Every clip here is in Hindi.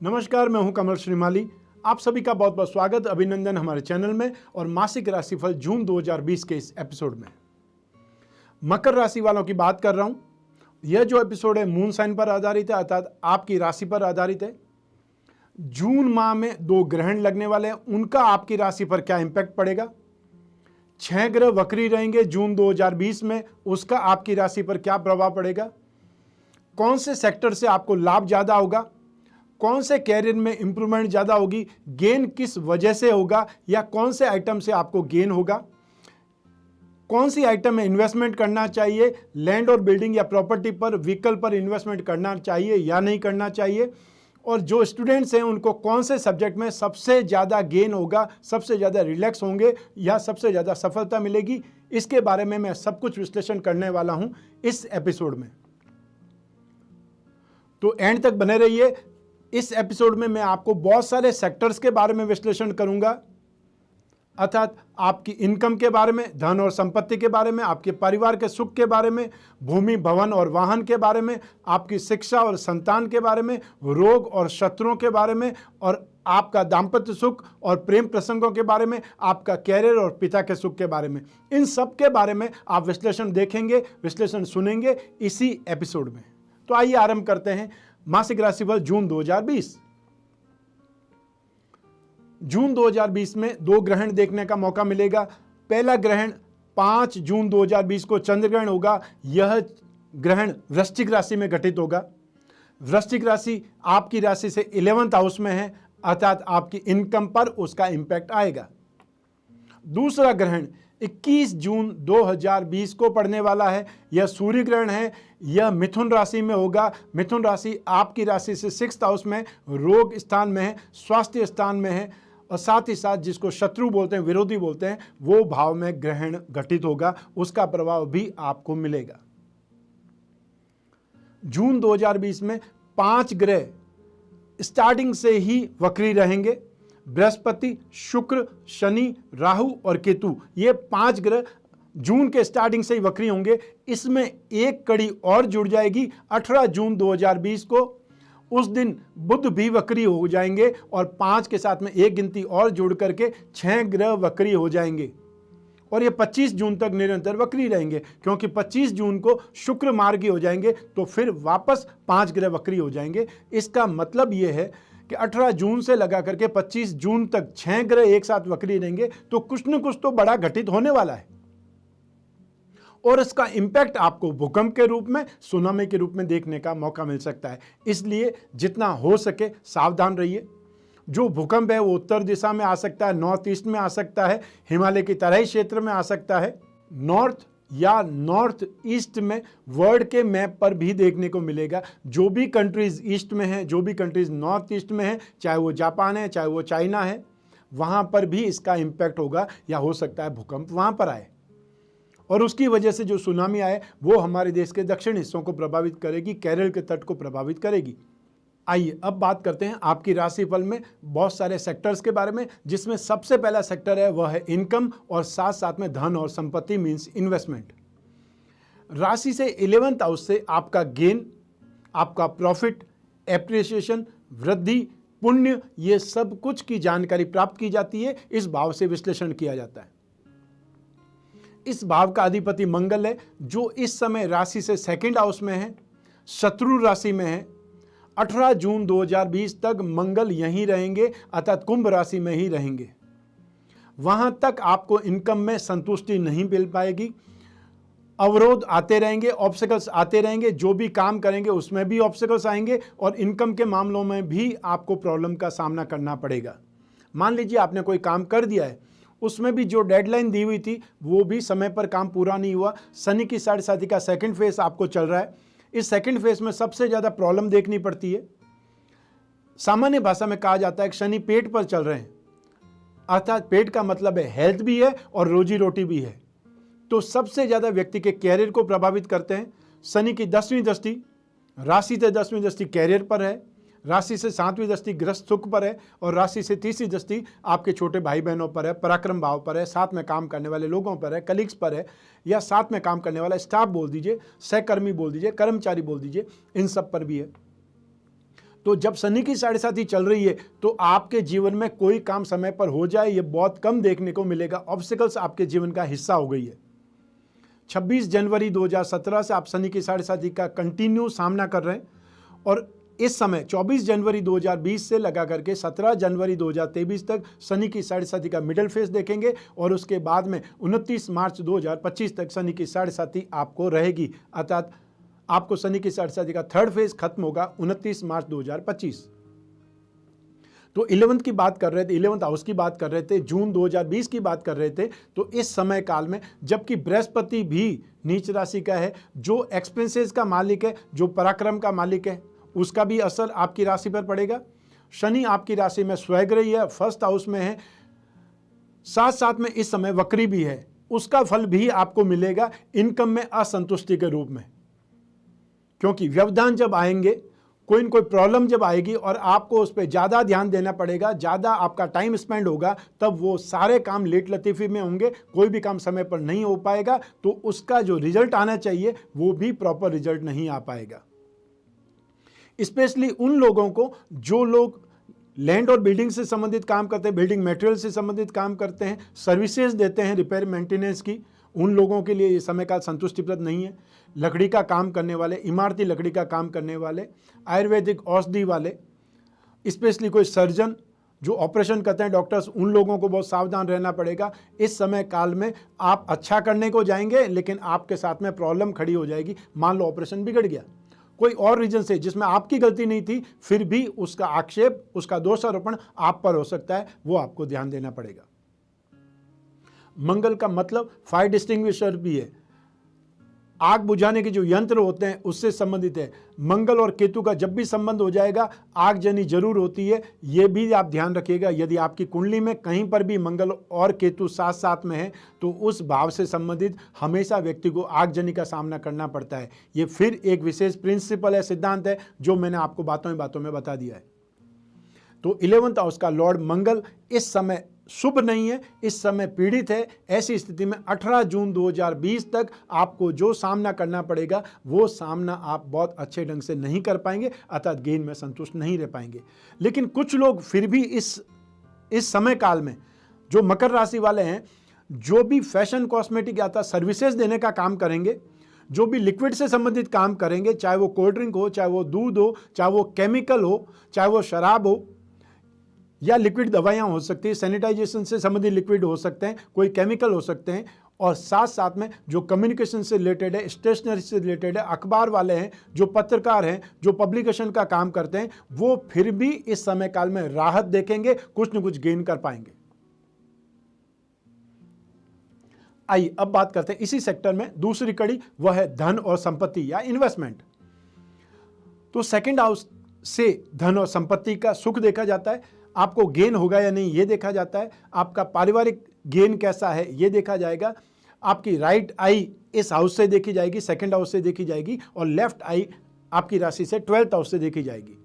नमस्कार, मैं हूं कमल श्रीमाली। आप सभी का बहुत बहुत स्वागत, अभिनंदन हमारे चैनल में और मासिक राशिफल जून 2020 के इस एपिसोड में। मकर राशि वालों की बात कर रहा हूं। यह जो एपिसोड है मून साइन पर आधारित है, अर्थात आपकी राशि पर आधारित है। जून माह में 2 ग्रहण लगने वाले हैं, उनका आपकी राशि पर क्या इंपैक्ट पड़ेगा। 6 ग्रह वक्री रहेंगे जून 2020 में, उसका आपकी राशि पर क्या प्रभाव पड़ेगा। कौन से सेक्टर से आपको लाभ ज्यादा होगा, कौन से कैरियर में इंप्रूवमेंट ज़्यादा होगी, गेन किस वजह से होगा या कौन से आइटम से आपको गेन होगा, कौन सी आइटम में इन्वेस्टमेंट करना चाहिए, लैंड और बिल्डिंग या प्रॉपर्टी पर, व्हीकल पर इन्वेस्टमेंट करना चाहिए या नहीं करना चाहिए, और जो स्टूडेंट्स हैं उनको कौन से सब्जेक्ट में सबसे ज़्यादा गेन होगा, सबसे ज़्यादा रिलैक्स होंगे या सबसे ज़्यादा सफलता मिलेगी। इसके बारे में मैं सब कुछ विश्लेषण करने वाला हूं इस एपिसोड में, तो एंड तक बने रहिए। इस एपिसोड में मैं आपको बहुत सारे सेक्टर्स के बारे में विश्लेषण करूंगा, अर्थात आपकी इनकम के बारे में, धन और संपत्ति के बारे में, आपके परिवार के सुख के बारे में, भूमि भवन और वाहन के बारे में, आपकी शिक्षा और संतान के बारे में, रोग और शत्रुओं के बारे में, और आपका दाम्पत्य सुख और प्रेम प्रसंगों के बारे में, आपका कैरियर और पिता के सुख के बारे में। इन सब के बारे में आप विश्लेषण देखेंगे, विश्लेषण सुनेंगे इसी एपिसोड में। तो आइए आरंभ करते हैं मासिक राशिफल जून 2020। जून 2020 में 2 ग्रहण देखने का मौका मिलेगा। पहला ग्रहण 5 जून 2020 को चंद्र ग्रहण होगा। यह ग्रहण वृश्चिक राशि में घटित होगा। वृश्चिक राशि आपकी राशि से 11th हाउस में है, अर्थात आपकी इनकम पर उसका इंपैक्ट आएगा। दूसरा ग्रहण 21 जून 2020 को पड़ने वाला है। यह सूर्य ग्रहण है। यह मिथुन राशि में होगा। मिथुन राशि आपकी राशि से 6th हाउस में, रोग स्थान में है, स्वास्थ्य स्थान में है, और साथ ही साथ जिसको शत्रु बोलते हैं, विरोधी बोलते हैं, वो भाव में ग्रहण घटित होगा। उसका प्रभाव भी आपको मिलेगा। जून 2020 में 5 ग्रह स्टार्टिंग से ही वक्री रहेंगे। बृहस्पति, शुक्र, शनि, राहु और केतु, ये 5 ग्रह जून के स्टार्टिंग से ही वक्री होंगे। इसमें एक कड़ी और जुड़ जाएगी 18 जून 2020 को। उस दिन बुध भी वक्री हो जाएंगे और 5 के साथ में एक गिनती और जोड़ करके 6 ग्रह वक्री हो जाएंगे, और ये 25 जून तक निरंतर वक्री रहेंगे, क्योंकि 25 जून को शुक्र मार्गी हो जाएंगे, तो फिर वापस 5 ग्रह वक्री हो जाएंगे। इसका मतलब ये है कि 18 जून से लगा करके 25 जून तक 6 ग्रह एक साथ वक्री रहेंगे, तो कुछ न कुछ तो बड़ा घटित होने वाला है, और इसका इंपैक्ट आपको भूकंप के रूप में, सुनामी के रूप में देखने का मौका मिल सकता है। इसलिए जितना हो सके सावधान रहिए। जो भूकंप है वो उत्तर दिशा में आ सकता है, नॉर्थ ईस्ट में आ सकता है, हिमालय की तराई क्षेत्र में आ सकता है, नॉर्थ या नॉर्थ ईस्ट में वर्ल्ड के मैप पर भी देखने को मिलेगा। जो भी कंट्रीज ईस्ट में है, जो भी कंट्रीज नॉर्थ ईस्ट में है, चाहे वो जापान है, चाहे वो चाइना है, वहां पर भी इसका इंपैक्ट होगा, या हो सकता है भूकंप वहां पर आए, और उसकी वजह से जो सुनामी आए वो हमारे देश के दक्षिण हिस्सों को प्रभावित करेगी, केरल के तट को प्रभावित करेगी। आइए अब बात करते हैं आपकी राशिफल में बहुत सारे सेक्टर्स के बारे में, जिसमें सबसे पहला सेक्टर है वह है इनकम, और साथ साथ में धन और संपत्ति मींस इन्वेस्टमेंट। राशि से 11th हाउस से आपका गेन, आपका प्रॉफिट, एप्रिसिएशन, वृद्धि, पुण्य, ये सब कुछ की जानकारी प्राप्त की जाती है। इस भाव से विश्लेषण किया जाता है। इस भाव का अधिपति मंगल है, जो इस समय राशि से 2nd हाउस में है, शत्रु राशि में है। 18 जून 2020 तक मंगल यहीं रहेंगे, अर्थात कुंभ राशि में ही रहेंगे। वहां तक आपको इनकम में संतुष्टि नहीं मिल पाएगी। अवरोध आते रहेंगे, ऑब्स्टिकल्स आते रहेंगे। जो भी काम करेंगे उसमें भी ऑब्स्टिकल्स आएंगे, और इनकम के मामलों में भी आपको प्रॉब्लम का सामना करना पड़ेगा। मान लीजिए आपने कोई काम कर दिया है, उसमें भी जो डेडलाइन दी हुई थी वो भी समय पर काम पूरा नहीं हुआ। शनि की साढ़े साथी का 2nd फेज आपको चल रहा है। इस 2nd फेज में सबसे ज्यादा प्रॉब्लम देखनी पड़ती है। सामान्य भाषा में कहा जाता है कि शनि पेट पर चल रहे हैं, अर्थात पेट का मतलब है हेल्थ भी है और रोजी रोटी भी है। तो सबसे ज्यादा व्यक्ति के कैरियर को प्रभावित करते हैं। शनि की 10वीं दृष्टि राशि से 10वीं दृष्टि कैरियर पर है, राशि से 7वीं दृष्टि ग्रस्त सुख पर है, और राशि से 3री दृष्टि आपके छोटे भाई बहनों पर है, पराक्रम भाव पर है, साथ में काम करने वाले लोगों पर है, कलीग्स पर है, या साथ में काम करने वाला स्टाफ बोल दीजिए, सहकर्मी बोल दीजिए, कर्मचारी बोल दीजिए, इन सब पर भी है। तो जब शनि की साढ़े साथी चल रही है तो आपके जीवन में कोई काम समय पर हो जाए ये बहुत कम देखने को मिलेगा। ऑब्स्टिकल्स आपके जीवन का हिस्सा हो गई है। 26 जनवरी 2017 से आप शनि की साढ़े साथी का कंटिन्यू सामना कर रहे हैं और इस समय 24 जनवरी 2020 से लगा करके 17 जनवरी 2023 तक शनि की साढ़े साथी का मिडिल फेज देखेंगे और उसके बाद में 29 मार्च 2025 तक शनि की साढ़े साथी आपको रहेगी। अर्थात आपको शनि की साढ़े साथी का थर्ड फेज खत्म होगा 29 मार्च 2025। तो 11th की बात कर रहे थे, 11th हाउस की बात कर रहे थे, जून 2020 की बात कर रहे थे। तो इस समय काल में जबकि बृहस्पति भी नीच राशि का है, जो एक्सपेंसेस का मालिक है, जो पराक्रम का मालिक है, उसका भी असर आपकी राशि पर पड़ेगा। शनि आपकी राशि में स्वग्रही है, फर्स्ट हाउस में है, साथ साथ में इस समय वक्री भी है। उसका फल भी आपको मिलेगा इनकम में असंतुष्टि के रूप में, क्योंकि व्यवधान जब आएंगे, कोई न कोई प्रॉब्लम जब आएगी और आपको उस पर ज़्यादा ध्यान देना पड़ेगा, ज़्यादा आपका टाइम स्पेंड होगा, तब वो सारे काम लेट लतीफ़ी में होंगे, कोई भी काम समय पर नहीं हो पाएगा, तो उसका जो रिजल्ट आना चाहिए वो भी प्रॉपर रिजल्ट नहीं आ पाएगा। स्पेशली उन लोगों को जो लोग लैंड और बिल्डिंग से संबंधित काम करते हैं, बिल्डिंग मटेरियल से संबंधित काम करते हैं, सर्विसेज देते हैं रिपेयर मेंटेनेंस की, उन लोगों के लिए ये समय काल संतुष्टिप्रद नहीं है। लकड़ी का काम करने वाले, इमारती लकड़ी का काम करने वाले, आयुर्वेदिक औषधि वाले, स्पेशली कोई सर्जन जो ऑपरेशन करते हैं, डॉक्टर्स, उन लोगों को बहुत सावधान रहना पड़ेगा। इस समय काल में आप अच्छा करने को जाएंगे लेकिन आपके साथ में प्रॉब्लम खड़ी हो जाएगी। मान लो ऑपरेशन बिगड़ गया कोई और रीजन से जिसमें आपकी गलती नहीं थी, फिर भी उसका आक्षेप, उसका दोषारोपण आप पर हो सकता है, वो आपको ध्यान देना पड़ेगा। मंगल का मतलब फायर डिस्टिंग्विशर भी है, आग बुझाने के जो यंत्र होते हैं उससे संबंधित है। मंगल और केतु का जब भी संबंध हो जाएगा आगजनी जरूर होती है, यह भी आप ध्यान रखिएगा। यदि आपकी कुंडली में कहीं पर भी मंगल और केतु साथ साथ में है तो उस भाव से संबंधित हमेशा व्यक्ति को आगजनी का सामना करना पड़ता है। ये फिर एक विशेष प्रिंसिपल है, सिद्धांत है, जो मैंने आपको बातों में बता दिया है। तो 11th हाउस का लॉर्ड मंगल इस समय शुभ नहीं है, इस समय पीड़ित है। ऐसी स्थिति में 18 जून 2020 तक आपको जो सामना करना पड़ेगा वो सामना आप बहुत अच्छे ढंग से नहीं कर पाएंगे, अर्थात गेन में संतुष्ट नहीं रह पाएंगे। लेकिन कुछ लोग फिर भी इस समय काल में, जो मकर राशि वाले हैं, जो भी फैशन कॉस्मेटिक या सर्विसेज देने का काम करेंगे, जो भी लिक्विड से संबंधित काम करेंगे, चाहे वो कोल्ड ड्रिंक हो, चाहे वो दूध हो, चाहे वो केमिकल हो, चाहे वो शराब हो, या लिक्विड दवाइयाँ हो सकती है, सैनिटाइजेशन से संबंधित लिक्विड हो सकते हैं, कोई केमिकल हो सकते हैं, और साथ साथ में जो कम्युनिकेशन से रिलेटेड है, स्टेशनरी से रिलेटेड है, अखबार वाले हैं, जो पत्रकार हैं, जो पब्लिकेशन का काम करते हैं, वो फिर भी इस समय काल में राहत देखेंगे, कुछ न कुछ गेन कर पाएंगे। आइए अब बात करते हैं इसी सेक्टर में दूसरी कड़ी, वह है धन और संपत्ति या इन्वेस्टमेंट। तो सेकंड हाउस से धन और संपत्ति का सुख देखा जाता है, आपको गेन होगा या नहीं ये देखा जाता है, आपका पारिवारिक गेन कैसा है ये देखा जाएगा, आपकी राइट आई इस हाउस से देखी जाएगी, सेकंड हाउस से देखी जाएगी, और लेफ्ट आई आपकी राशि से 12th हाउस से देखी जाएगी।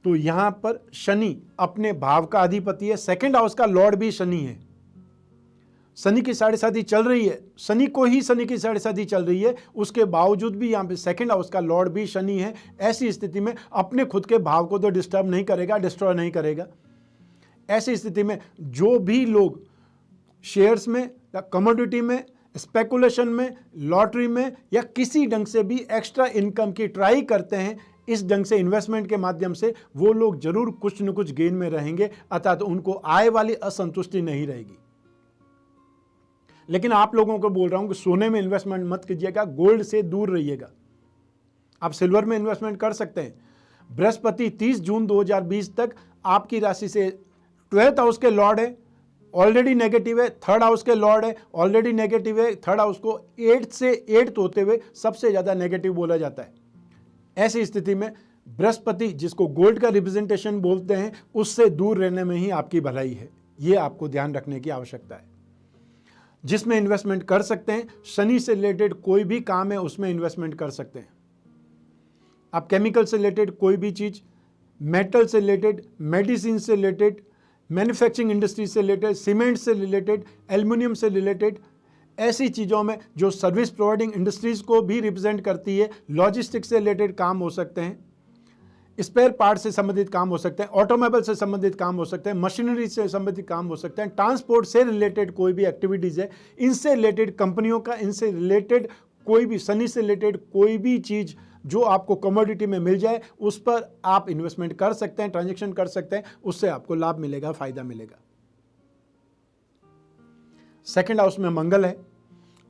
तो यहां पर शनि अपने भाव का अधिपति है, सेकंड हाउस का लॉर्ड भी शनि है। शनि की साढ़े साथी चल रही है, शनि को ही शनि की साढ़े साथी चल रही है, उसके बावजूद भी यहाँ पे सेकंड हाउस का लॉर्ड भी शनि है। ऐसी स्थिति में अपने खुद के भाव को तो डिस्टर्ब नहीं करेगा, डिस्ट्रॉय नहीं करेगा। ऐसी स्थिति में जो भी लोग शेयर्स में या कमोडिटी में, स्पेकुलेशन में, लॉटरी में या किसी ढंग से भी एक्स्ट्रा इनकम की ट्राई करते हैं, इस ढंग से इन्वेस्टमेंट के माध्यम से, वो लोग जरूर कुछ न कुछ गेन में रहेंगे, अर्थात उनको आय वाली असंतुष्टि नहीं रहेगी। लेकिन आप लोगों को बोल रहा हूं कि सोने में इन्वेस्टमेंट मत कीजिएगा, गोल्ड से दूर रहिएगा। आप सिल्वर में इन्वेस्टमेंट कर सकते हैं। बृहस्पति 30 जून 2020 तक आपकी राशि से 12th हाउस के लॉर्ड है, ऑलरेडी नेगेटिव है, 3rd हाउस के लॉर्ड है, ऑलरेडी नेगेटिव है। 3rd हाउस को 8th से 8th होते हुए सबसे ज्यादा नेगेटिव बोला जाता है। ऐसी स्थिति में बृहस्पति, जिसको गोल्ड का रिप्रेजेंटेशन बोलते हैं, उससे दूर रहने में ही आपकी भलाई है। यह आपको ध्यान रखने की आवश्यकता है। जिसमें इन्वेस्टमेंट कर सकते हैं, शनि से रिलेटेड कोई भी काम है उसमें इन्वेस्टमेंट कर सकते हैं। आप केमिकल से रिलेटेड कोई भी चीज, मेटल से रिलेटेड, मेडिसिन से रिलेटेड, मैन्युफैक्चरिंग इंडस्ट्री से रिलेटेड, सीमेंट से रिलेटेड, एल्युमिनियम से रिलेटेड, ऐसी चीज़ों में जो सर्विस प्रोवाइडिंग इंडस्ट्रीज को भी रिप्रेजेंट करती है, लॉजिस्टिक्स से रिलेटेड काम हो सकते हैं। स्पेयर पार्ट से संबंधित काम हो सकते हैं, ऑटोमोबाइल से संबंधित काम हो सकते हैं, मशीनरी से संबंधित काम हो सकते हैं, ट्रांसपोर्ट से रिलेटेड कोई भी एक्टिविटीज़ है, इनसे रिलेटेड कंपनियों का, इनसे रिलेटेड कोई भी, शनि से रिलेटेड कोई भी चीज़ जो आपको कमोडिटी में मिल जाए उस पर आप इन्वेस्टमेंट कर सकते हैं, ट्रांजेक्शन कर सकते हैं, उससे आपको लाभ मिलेगा, फायदा मिलेगा। सेकंड हाउस में मंगल है,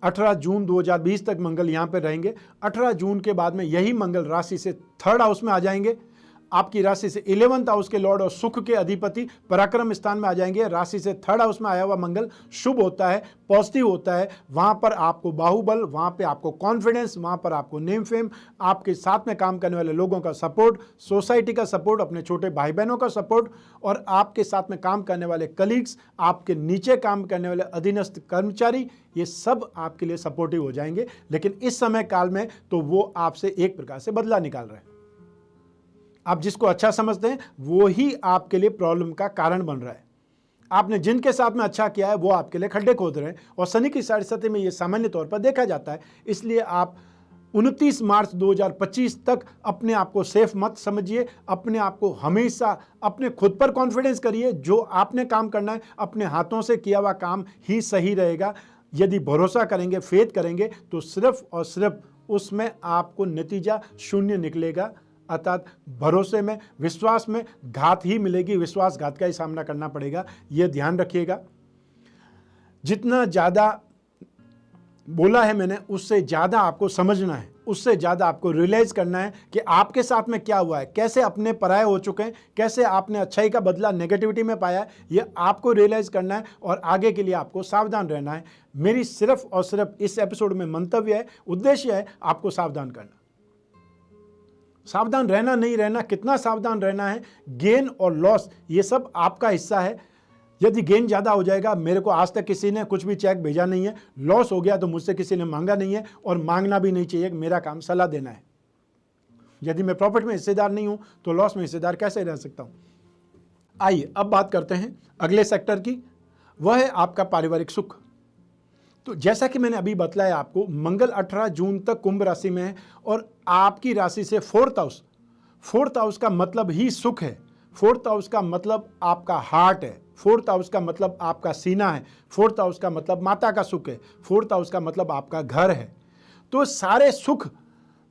18 जून 2020 तक मंगल यहां पर रहेंगे। 18 जून के बाद में यही मंगल राशि से थर्ड हाउस में आ जाएंगे, आपकी राशि से 11th हाउस के लॉर्ड और सुख के अधिपति पराक्रम स्थान में आ जाएंगे। राशि से थर्ड हाउस में आया हुआ मंगल शुभ होता है, पॉजिटिव होता है, वहां पर आपको बाहुबल, वहां पे आपको कॉन्फिडेंस, वहां पर आपको नेम फेम, आपके साथ में काम करने वाले लोगों का सपोर्ट, सोसाइटी का सपोर्ट, अपने छोटे भाई बहनों का सपोर्ट, और आपके साथ में काम करने वाले कलीग्स, आपके नीचे काम करने वाले अधीनस्थ कर्मचारी, ये सब आपके लिए सपोर्टिव हो जाएंगे। लेकिन इस समय काल में तो वो आपसे एक प्रकार से बदला निकाल रहे हैं। आप जिसको अच्छा समझते हैं वो ही आपके लिए प्रॉब्लम का कारण बन रहा है। आपने जिनके साथ में अच्छा किया है वो आपके लिए खड्डे खोद रहे हैं, और शनि की साढ़े में ये सामान्य तौर पर देखा जाता है। इसलिए आप 29 मार्च 2025 तक अपने आप को सेफ मत समझिए, अपने आप को हमेशा अपने खुद पर कॉन्फिडेंस करिए। जो आपने काम करना है अपने हाथों से किया हुआ काम ही सही रहेगा। यदि भरोसा करेंगे, फेथ करेंगे, तो सिर्फ और सिर्फ उसमें आपको नतीजा शून्य निकलेगा। अर्थात भरोसे में, विश्वास में घात ही मिलेगी, विश्वासघात का ही सामना करना पड़ेगा, यह ध्यान रखिएगा। जितना ज़्यादा बोला है मैंने उससे ज़्यादा आपको समझना है, उससे ज़्यादा आपको रियलाइज करना है कि आपके साथ में क्या हुआ है, कैसे अपने पराये हो चुके हैं, कैसे आपने अच्छाई का बदला नेगेटिविटी में पाया है, ये आपको रियलाइज करना है और आगे के लिए आपको सावधान रहना है। मेरी सिर्फ और सिर्फ इस एपिसोड में मंतव्य है, उद्देश्य है आपको सावधान करना। सावधान रहना नहीं रहना, कितना सावधान रहना है, गेन और लॉस ये सब आपका हिस्सा है। यदि गेन ज़्यादा हो जाएगा, मेरे को आज तक किसी ने कुछ भी चेक भेजा नहीं है, लॉस हो गया तो मुझसे किसी ने मांगा नहीं है और मांगना भी नहीं चाहिए। मेरा काम सलाह देना है। यदि मैं प्रॉफिट में हिस्सेदार नहीं हूं तो लॉस में हिस्सेदार कैसे रह सकता हूं। आइए अब बात करते हैं अगले सेक्टर की, वह है आपका पारिवारिक सुख। तो जैसा कि मैंने अभी बतलाया आपको, मंगल 18 जून तक कुंभ राशि में है और आपकी राशि से फोर्थ हाउस का मतलब ही सुख है। फोर्थ हाउस का मतलब आपका हार्ट है, फोर्थ हाउस का मतलब आपका सीना है, फोर्थ हाउस का मतलब माता का सुख है, फोर्थ हाउस का मतलब आपका घर है। तो सारे सुख,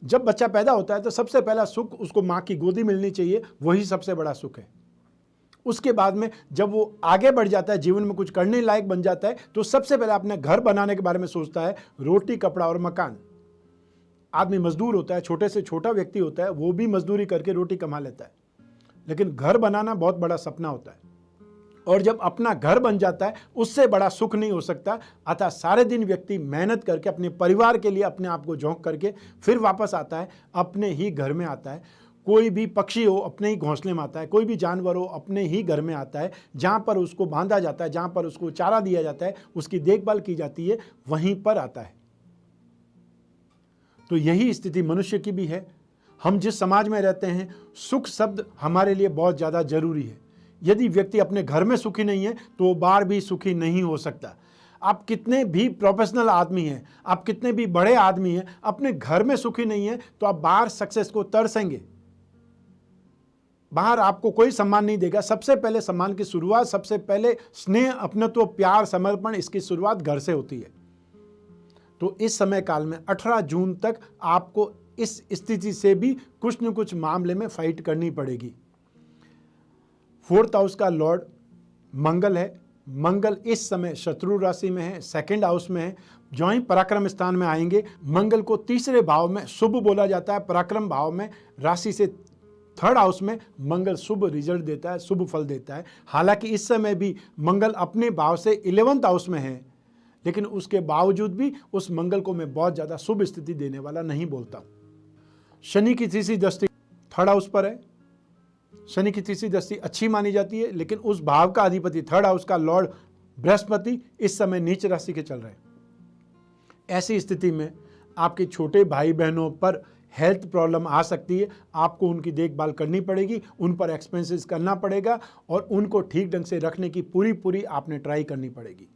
जब बच्चा पैदा होता है तो सबसे पहला सुख उसको माँ की गोदी मिलनी चाहिए, वही सबसे बड़ा सुख है। उसके बाद में जब वो आगे बढ़ जाता है, जीवन में कुछ करने लायक बन जाता है, तो सबसे पहले अपने घर बनाने के बारे में सोचता है, रोटी, कपड़ा और मकान। आदमी मजदूर होता है, छोटे से छोटा व्यक्ति होता है, वो भी मजदूरी करके रोटी कमा लेता है, लेकिन घर बनाना बहुत बड़ा सपना होता है। और जब अपना घर बन जाता है उससे बड़ा सुख नहीं हो सकता। अतः सारे दिन व्यक्ति मेहनत करके अपने परिवार के लिए अपने आप को झोंक करके फिर वापस आता है, अपने ही घर में आता है। कोई भी पक्षी हो अपने ही घोंसले में आता है, कोई भी जानवर हो अपने ही घर में आता है, जहाँ पर उसको बांधा जाता है, जहाँ पर उसको चारा दिया जाता है, उसकी देखभाल की जाती है, वहीं पर आता है। तो यही स्थिति मनुष्य की भी है। हम जिस समाज में रहते हैं, सुख शब्द हमारे लिए बहुत ज़्यादा जरूरी है। यदि व्यक्ति अपने घर में सुखी नहीं है तो वो बाहर भी सुखी नहीं हो सकता। आप कितने भी प्रोफेशनल आदमी हैं, आप कितने भी बड़े आदमी हैं, अपने घर में सुखी नहीं है तो आप बाहर सक्सेस को तरसेंगे। बाहर आपको कोई सम्मान नहीं देगा। सबसे पहले सम्मान की शुरुआत, सबसे पहले स्नेह, अपनत्व, प्यार, समर्पण, इसकी शुरुआत घर से होती है। तो इस समय काल में 18 जून तक आपको इस स्थिति से भी कुछ न कुछ मामले में फाइट करनी पड़ेगी। फोर्थ हाउस का लॉर्ड मंगल है। मंगल इस समय शत्रु राशि में है, सेकंड हाउस में है। जो ही पराक्रम स्थान में आएंगे, मंगल को तीसरे भाव में शुभ बोला जाता है। पराक्रम भाव में, राशि से थर्ड हाउस में मंगल शुभ रिजल्ट देता है, शुभ फल देता है। हालांकि इस समय भी मंगल अपने भाव से 11th हाउस में है, लेकिन उसके बावजूद भी उस मंगल को मैं बहुत ज़्यादा शुभ स्थिति देने वाला नहीं बोलता हूँ। शनि की तीसरी दृष्टि थर्ड हाउस पर है। शनि की तीसरी दृष्टि अच्छी मानी जाती है, लेकिन उस भाव का अधिपति थर्ड हाउस का लॉर्ड बृहस्पति इस समय नीच राशि के चल रहे हैं। ऐसी स्थिति में आपके छोटे भाई बहनों पर हेल्थ प्रॉब्लम आ सकती है। आपको उनकी देखभाल करनी पड़ेगी, उन पर एक्सपेंसेस करना पड़ेगा और उनको ठीक ढंग से रखने की पूरी आपने ट्राई करनी पड़ेगी।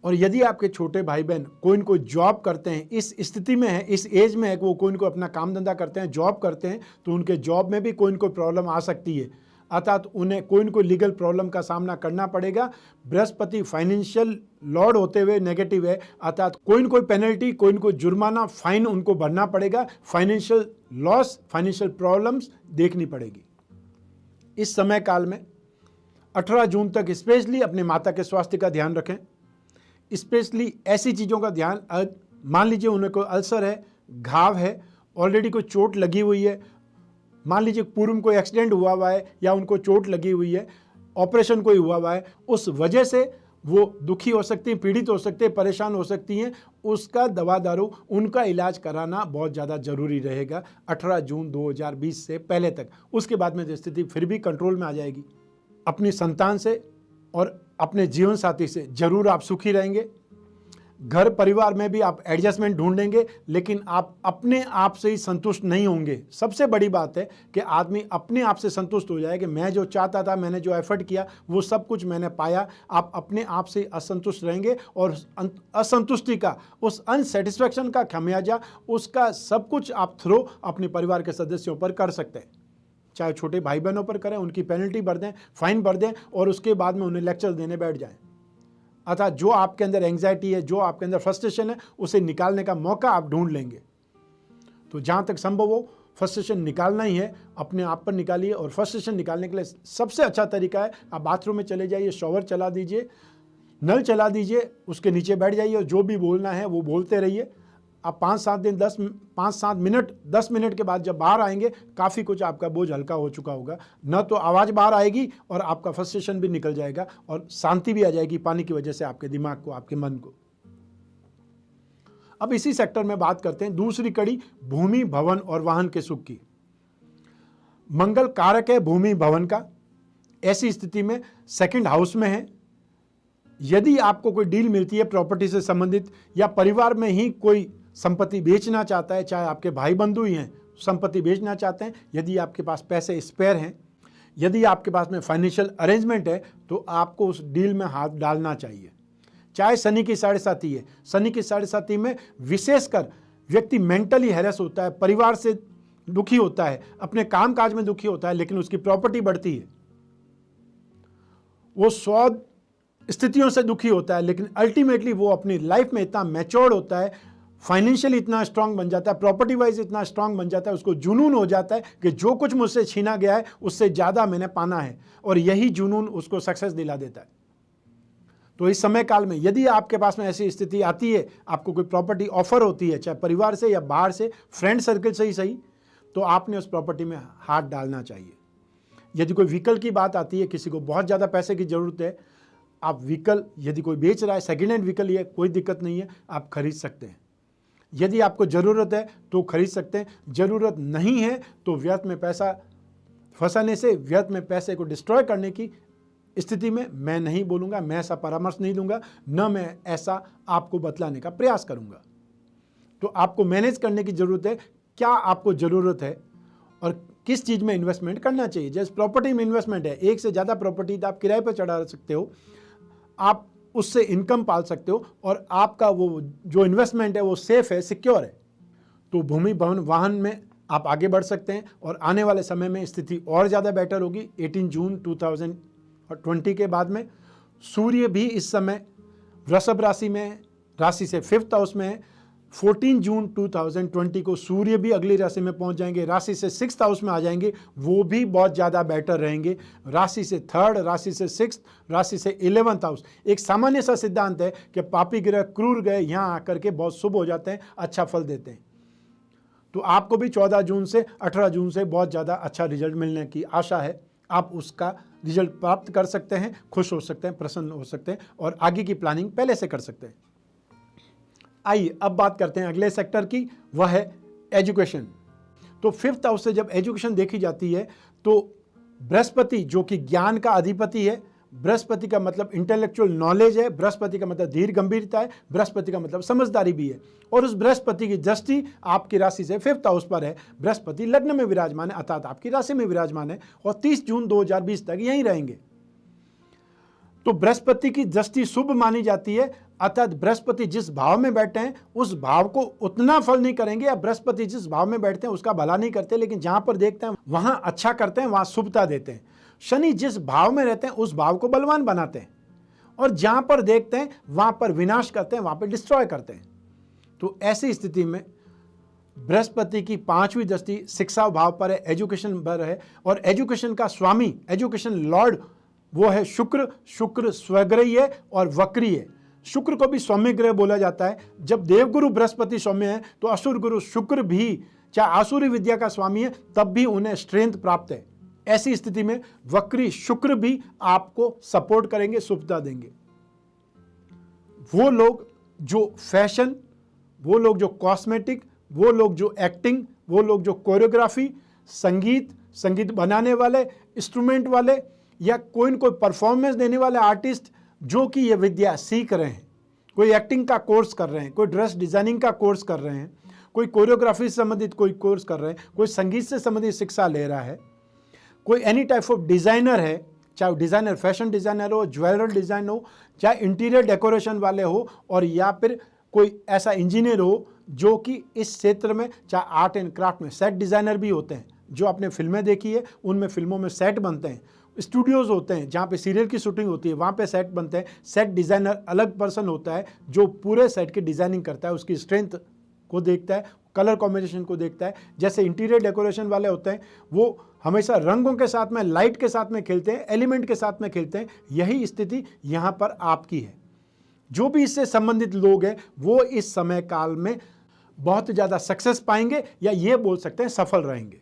और यदि आपके छोटे भाई बहन कोई न कोई जॉब करते हैं, इस स्थिति में है, इस एज में है कि वो कोई न कोई अपना काम धंधा करते हैं, जॉब करते हैं, तो उनके जॉब में भी कोई न कोई प्रॉब्लम आ सकती है, अर्थात उन्हें कोई न कोई लीगल प्रॉब्लम का सामना करना पड़ेगा। बृहस्पति फाइनेंशियल लॉर्ड होते हुए नेगेटिव है, अर्थात कोई न कोई पेनल्टी, कोई न कोई जुर्माना, फाइन उनको भरना पड़ेगा, फाइनेंशियल लॉस, फाइनेंशियल प्रॉब्लम्स देखनी पड़ेगी। इस समय काल में 18 जून तक स्पेशली अपने माता के स्वास्थ्य का ध्यान रखें, स्पेशली ऐसी चीज़ों का ध्यान, मान लीजिए उन्हें कोई अल्सर है, घाव है, ऑलरेडी कोई चोट लगी हुई है, मान लीजिए पूर्व में कोई एक्सीडेंट हुआ है या उनको चोट लगी हुई है, ऑपरेशन कोई हुआ है, उस वजह से वो दुखी हो सकती हैं, पीड़ित हो सकते हैं, परेशान हो सकती हैं, उसका दवा दारू, उनका इलाज कराना बहुत ज़्यादा ज़रूरी रहेगा 18 जून 2020 से पहले तक। उसके बाद में स्थिति फिर भी कंट्रोल में आ जाएगी। अपनी संतान से और अपने जीवन साथी से जरूर आप सुखी रहेंगे। घर परिवार में भी आप एडजस्टमेंट ढूंढेंगे, लेकिन आप अपने आप से ही संतुष्ट नहीं होंगे। सबसे बड़ी बात है कि आदमी अपने आप से संतुष्ट हो जाए कि मैं जो चाहता था, मैंने जो एफर्ट किया, वो सब कुछ मैंने पाया। आप अपने आप से असंतुष्ट रहेंगे और असंतुष्टि का, उस अनसेटिस्फैक्शन का खमियाजा, उसका सब कुछ आप थ्रो अपने परिवार के सदस्यों पर कर सकते हैं। चाहे छोटे भाई बहनों पर करें, उनकी पेनल्टी भर दें, फाइन भर दें और उसके बाद में उन्हें लेक्चर देने बैठ जाएं। अर्थात जो आपके अंदर एंग्जाइटी है, जो आपके अंदर फ्रस्ट्रेशन है, उसे निकालने का मौका आप ढूंढ लेंगे। तो जहाँ तक संभव हो फ्रस्ट्रेशन निकालना ही है, अपने आप पर निकालिए। और फ्रस्ट्रेशन निकालने के लिए सबसे अच्छा तरीका है, आप बाथरूम में चले जाइए, शॉवर चला दीजिए, नल चला दीजिए, उसके नीचे बैठ जाइए और जो भी बोलना है वो बोलते रहिए। आप 5-7 मिनट 10 मिनट के बाद जब बाहर आएंगे, काफ़ी कुछ आपका बोझ हल्का हो चुका होगा। न तो आवाज़ बाहर आएगी और आपका फ्रस्ट्रेशन भी निकल जाएगा और शांति भी आ जाएगी पानी की वजह से आपके दिमाग को, आपके मन को। अब इसी सेक्टर में बात करते हैं दूसरी कड़ी, भूमि, भवन और वाहन के सुख की। मंगल कारक है भूमि भवन का। ऐसी स्थिति में सेकंड हाउस में है। यदि आपको कोई डील मिलती है प्रॉपर्टी से संबंधित, या परिवार में ही कोई संपत्ति बेचना चाहता है, चाहे आपके भाई बंधु ही हैं, संपत्ति बेचना चाहते हैं, यदि आपके पास पैसे स्पेयर हैं, यदि आपके पास में फाइनेंशियल अरेंजमेंट है, तो आपको उस डील में हाथ डालना चाहिए। चाहे शनि की 7.5 है, शनि की 7.5 में विशेषकर व्यक्ति मेंटली हैरेस होता है, परिवार से दुखी होता है, अपने काम काज में दुखी होता है, लेकिन उसकी प्रॉपर्टी बढ़ती है। वो 100 स्थितियों से दुखी होता है, लेकिन अल्टीमेटली वो अपनी लाइफ में इतना मैच्योर्ड होता है, फाइनेंशियली इतना स्ट्रांग बन जाता है, प्रॉपर्टी वाइज इतना स्ट्रांग बन जाता है, उसको जुनून हो जाता है कि जो कुछ मुझसे छीना गया है उससे ज़्यादा मैंने पाना है, और यही जुनून उसको सक्सेस दिला देता है। तो इस समय काल में यदि आपके पास में ऐसी स्थिति आती है, आपको कोई प्रॉपर्टी ऑफर होती है, चाहे परिवार से या बाहर से, फ्रेंड सर्कल से ही सही, तो आपने उस प्रॉपर्टी में हाथ डालना चाहिए। यदि कोई व्हीकल की बात आती है, किसी को बहुत ज़्यादा पैसे की ज़रूरत है, आप व्हीकल यदि कोई बेच रहा है, सेकेंड हैंड व्हीकल, ये कोई दिक्कत नहीं है, आप खरीद सकते हैं। यदि आपको ज़रूरत है तो खरीद सकते हैं, ज़रूरत नहीं है तो व्यर्थ में पैसा फंसाने से, व्यर्थ में पैसे को डिस्ट्रॉय करने की स्थिति में मैं नहीं बोलूँगा, मैं ऐसा परामर्श नहीं दूंगा, न मैं ऐसा आपको बतलाने का प्रयास करूँगा। तो आपको मैनेज करने की ज़रूरत है, क्या आपको ज़रूरत है और किस चीज़ में इन्वेस्टमेंट करना चाहिए। जैसे प्रॉपर्टी में इन्वेस्टमेंट है, एक से ज़्यादा प्रॉपर्टी आप किराए पर चढ़ा सकते हो, आप उससे इनकम पाल सकते हो, और आपका वो जो इन्वेस्टमेंट है वो सेफ है, सिक्योर है। तो भूमि भवन वाहन में आप आगे बढ़ सकते हैं, और आने वाले समय में स्थिति और ज़्यादा बेटर होगी। 18 जून 2020 के बाद में सूर्य भी इस समय वृषभ राशि में, राशि से 5th हाउस में है। 14 जून 2020 को सूर्य भी अगली राशि में पहुंच जाएंगे, राशि से 6th हाउस में आ जाएंगे, वो भी बहुत ज़्यादा बेटर रहेंगे। राशि से 3rd, राशि से 6th, राशि से 11th हाउस। एक सामान्य सा सिद्धांत है कि पापी ग्रह, क्रूर ग्रह यहाँ आकर के बहुत शुभ हो जाते हैं, अच्छा फल देते हैं। तो आपको भी 14 जून से 18 जून से बहुत ज़्यादा अच्छा रिजल्ट मिलने की आशा है। आप उसका रिजल्ट प्राप्त कर सकते हैं, खुश हो सकते हैं, प्रसन्न हो सकते हैं, और आगे की प्लानिंग पहले से कर सकते हैं। आइए अब बात करते हैं अगले सेक्टर की, वह है एजुकेशन। तो 5th हाउस से जब एजुकेशन देखी जाती है तो बृहस्पति जो कि ज्ञान का अधिपति है, बृहस्पति का मतलब इंटेलेक्चुअल नॉलेज है, बृहस्पति का मतलब धीर गंभीरता है, बृहस्पति का मतलब समझदारी भी है, और उस बृहस्पति की दृष्टि आपकी राशि से 5th हाउस पर है। बृहस्पति लग्न में विराजमान है, अर्थात आपकी राशि में विराजमान है, और 30 जून 2020 तक यहीं रहेंगे। तो बृहस्पति की दृष्टि शुभ मानी जाती है। अर्थात बृहस्पति जिस भाव में बैठे हैं उस भाव को उतना फल नहीं करेंगे, या बृहस्पति जिस भाव में बैठते हैं उसका भला नहीं करते, लेकिन जहां पर देखते हैं वहां अच्छा करते हैं, वहां शुभता देते हैं। शनि जिस भाव में रहते हैं उस भाव को बलवान बनाते हैं, और जहां पर देखते हैं वहां पर विनाश करते हैं, वहां पर डिस्ट्रॉय करते हैं। तो ऐसी स्थिति में बृहस्पति की 5वीं दृष्टि शिक्षा भाव पर है, एजुकेशन पर है, और एजुकेशन का स्वामी, एजुकेशन लॉर्ड वो है शुक्र। शुक्र स्वग्रही है और वक्री है। शुक्र को भी सौम्य ग्रह बोला जाता है। जब देवगुरु बृहस्पति सौम्य है तो असुर गुरु शुक्र भी चाहे आसुरी विद्या का स्वामी है तब भी उन्हें स्ट्रेंथ प्राप्त है। ऐसी स्थिति में वक्री शुक्र भी आपको सपोर्ट करेंगे, शुभता देंगे। वो लोग जो फैशन, वो लोग जो कॉस्मेटिक, वो लोग जो एक्टिंग, वो लोग जो कोरियोग्राफी, संगीत बनाने वाले, इंस्ट्रूमेंट वाले, या कोई न कोई परफॉर्मेंस देने वाले आर्टिस्ट जो कि ये विद्या सीख रहे हैं, कोई एक्टिंग का कोर्स कर रहे हैं, कोई ड्रेस डिजाइनिंग का कोर्स कर रहे हैं, कोई कोरियोग्राफी से संबंधित कोई कोर्स कर रहे हैं, कोई संगीत से संबंधित शिक्षा ले रहा है, कोई एनी टाइप ऑफ डिजाइनर है, चाहे डिजाइनर फैशन डिजाइनर हो, ज्वेलर डिजाइन हो, चाहे इंटीरियर डेकोरेशन वाले हो, और या फिर कोई ऐसा इंजीनियर हो जो कि इस क्षेत्र में, चाहे आर्ट एंड क्राफ्ट में सेट डिजाइनर भी होते हैं। जो आपने फिल्में देखी है उनमें फिल्मों में सेट बनते हैं, स्टूडियोज़ होते हैं जहाँ पे सीरियल की शूटिंग होती है, वहाँ पे सेट बनते हैं। सेट डिज़ाइनर अलग पर्सन होता है जो पूरे सेट की डिज़ाइनिंग करता है, उसकी स्ट्रेंथ को देखता है, कलर कॉम्बिनेशन को देखता है। जैसे इंटीरियर डेकोरेशन वाले होते हैं वो हमेशा रंगों के साथ में, लाइट के साथ में खेलते हैं, एलिमेंट के साथ में खेलते हैं। यही स्थिति यहाँ पर आपकी है। जो भी इससे संबंधित लोग हैं वो इस समय काल में बहुत ज़्यादा सक्सेस पाएंगे, या ये बोल सकते हैं सफल रहेंगे।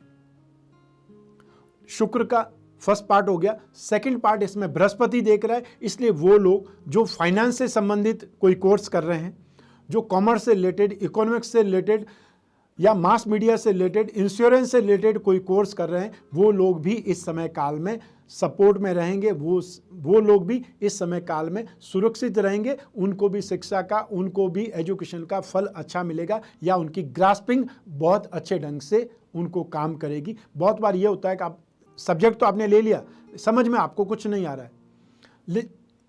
शुक्र का फर्स्ट पार्ट हो गया। सेकंड पार्ट इसमें बृहस्पति देख रहा है, इसलिए वो लोग जो फाइनेंस से संबंधित कोई कोर्स कर रहे हैं, जो कॉमर्स से रिलेटेड, इकोनॉमिक्स से रिलेटेड, या मास मीडिया से रिलेटेड, इंश्योरेंस से रिलेटेड कोई कोर्स कर रहे हैं, वो लोग भी इस समय काल में सपोर्ट में रहेंगे। वो लोग भी इस समय काल में सुरक्षित रहेंगे। उनको भी शिक्षा का, उनको भी एजुकेशन का फल अच्छा मिलेगा, या उनकी ग्रास्पिंग बहुत अच्छे ढंग से उनको काम करेगी। बहुत बार ये होता है कि आप सब्जेक्ट तो आपने ले लिया, समझ में आपको कुछ नहीं आ रहा है,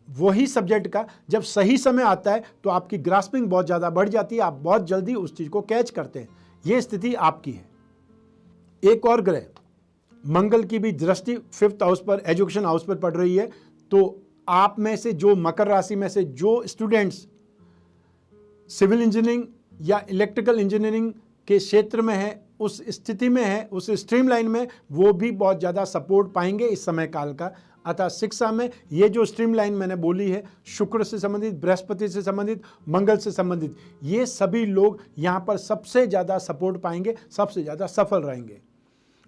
वही सब्जेक्ट का जब सही समय आता है तो आपकी ग्रास्पिंग बहुत ज़्यादा बढ़ जाती है, आप बहुत जल्दी उस चीज़ को कैच करते हैं। ये स्थिति आपकी है। एक और ग्रह मंगल की भी दृष्टि 5th हाउस पर, एजुकेशन हाउस पर पड़ रही है। तो आप में से जो मकर राशि में से जो स्टूडेंट्स सिविल इंजीनियरिंग या इलेक्ट्रिकल इंजीनियरिंग के क्षेत्र में है, उस स्थिति में है, उस स्ट्रीम लाइन में, वो भी बहुत ज़्यादा सपोर्ट पाएंगे इस समय काल का। अतः शिक्षा में ये जो स्ट्रीम लाइन मैंने बोली है, शुक्र से संबंधित, बृहस्पति से संबंधित, मंगल से संबंधित, ये सभी लोग यहाँ पर सबसे ज़्यादा सपोर्ट पाएंगे, सबसे ज़्यादा सफल रहेंगे।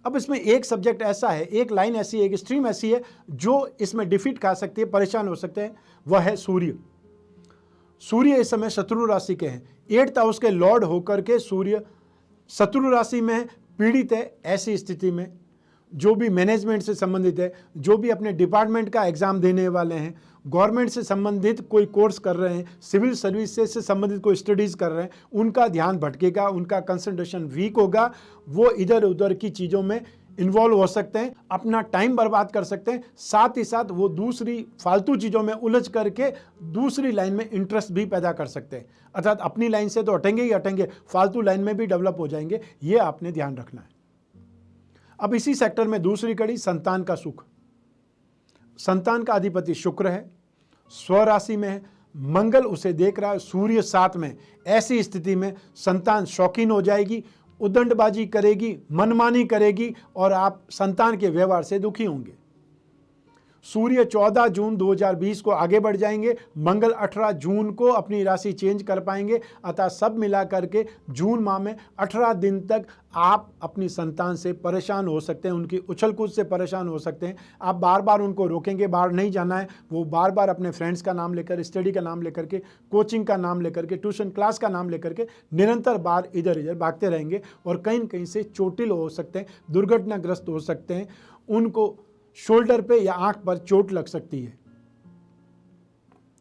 अब इसमें एक सब्जेक्ट ऐसा है, एक लाइन ऐसी है, एक स्ट्रीम ऐसी है जो इसमें डिफीट खा सकती है, परेशान हो सकते हैं, वह है सूर्य। सूर्य इस समय शत्रु राशि के हैं। 8th हाउस के लॉर्ड होकर के सूर्य शत्रु राशि में है, पीड़ित है। ऐसी स्थिति में जो भी मैनेजमेंट से संबंधित है, जो भी अपने डिपार्टमेंट का एग्जाम देने वाले हैं, गवर्नमेंट से संबंधित कोई कोर्स कर रहे हैं, सिविल सर्विसेज से संबंधित कोई स्टडीज़ कर रहे हैं, उनका ध्यान भटकेगा, उनका कंसंट्रेशन वीक होगा, वो इधर उधर की चीज़ों में इन्वॉल्व हो सकते हैं, अपना टाइम बर्बाद कर सकते हैं। साथ ही साथ वो दूसरी फालतू चीज़ों में उलझ करके दूसरी लाइन में इंटरेस्ट भी पैदा कर सकते हैं। अर्थात अपनी लाइन से तो हटेंगे ही हटेंगे, फालतू लाइन में भी डेवलप हो जाएंगे। ये आपने ध्यान रखना है। अब इसी सेक्टर में दूसरी कड़ी, संतान का सुख। संतान का अधिपति शुक्र है, स्वराशि में है, मंगल उसे देख रहा है, सूर्य 7 में। ऐसी स्थिति में संतान शौकीन हो जाएगी, उद्दंडबाजी करेगी, मनमानी करेगी, और आप संतान के व्यवहार से दुखी होंगे। सूर्य 14 जून 2020 को आगे बढ़ जाएंगे, मंगल 18 जून को अपनी राशि चेंज कर पाएंगे। अतः सब मिला करके जून माह में 18 दिन तक आप अपनी संतान से परेशान हो सकते हैं, उनकी उछल कूद से परेशान हो सकते हैं। आप बार बार उनको रोकेंगे, बाहर नहीं जाना है, वो बार बार अपने फ्रेंड्स का नाम लेकर, स्टडी का नाम लेकर के, कोचिंग का नाम लेकर के, ट्यूशन क्लास का नाम लेकर के निरंतर बार इधर इधर भागते रहेंगे, और कहीं न कहीं से चोटिल हो सकते हैं, दुर्घटनाग्रस्त हो सकते हैं। उनको शोल्डर पे या आंख पर चोट लग सकती है,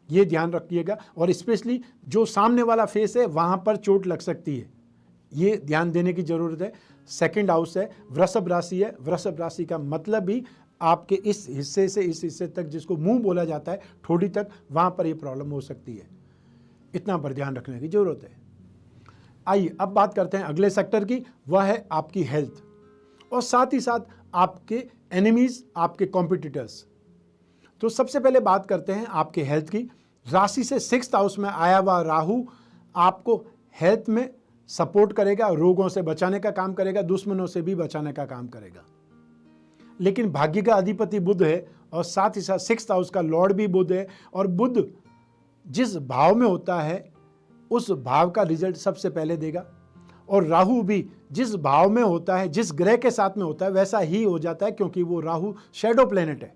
ये ध्यान रखिएगा। और स्पेशली जो सामने वाला फेस है वहां पर चोट लग सकती है, ये ध्यान देने की जरूरत है। 2nd हाउस है, वृषभ राशि है। वृषभ राशि का मतलब भी आपके इस हिस्से से इस हिस्से तक, जिसको मुंह बोला जाता है, ठोड़ी तक, वहां पर ये प्रॉब्लम हो सकती है। इतना पर ध्यान रखने की जरूरत है। आइए अब बात करते हैं अगले सेक्टर की, वह है आपकी हेल्थ और साथ ही साथ आपके एनिमीज, आपके कॉम्पिटिटर्स। तो सबसे पहले बात करते हैं आपके हेल्थ की। राशि से 6th हाउस में आया हुआ राहु आपको हेल्थ में सपोर्ट करेगा, रोगों से बचाने का काम करेगा, दुश्मनों से भी बचाने का काम करेगा। लेकिन भाग्य का अधिपति बुध है और साथ ही साथ 6th हाउस का लॉर्ड भी बुध है, और बुध जिस भाव में होता है उस भाव का रिजल्ट सबसे पहले देगा, और राहु भी जिस भाव में होता है, जिस ग्रह के साथ में होता है वैसा ही हो जाता है, क्योंकि वो राहु शैडो प्लेनेट है।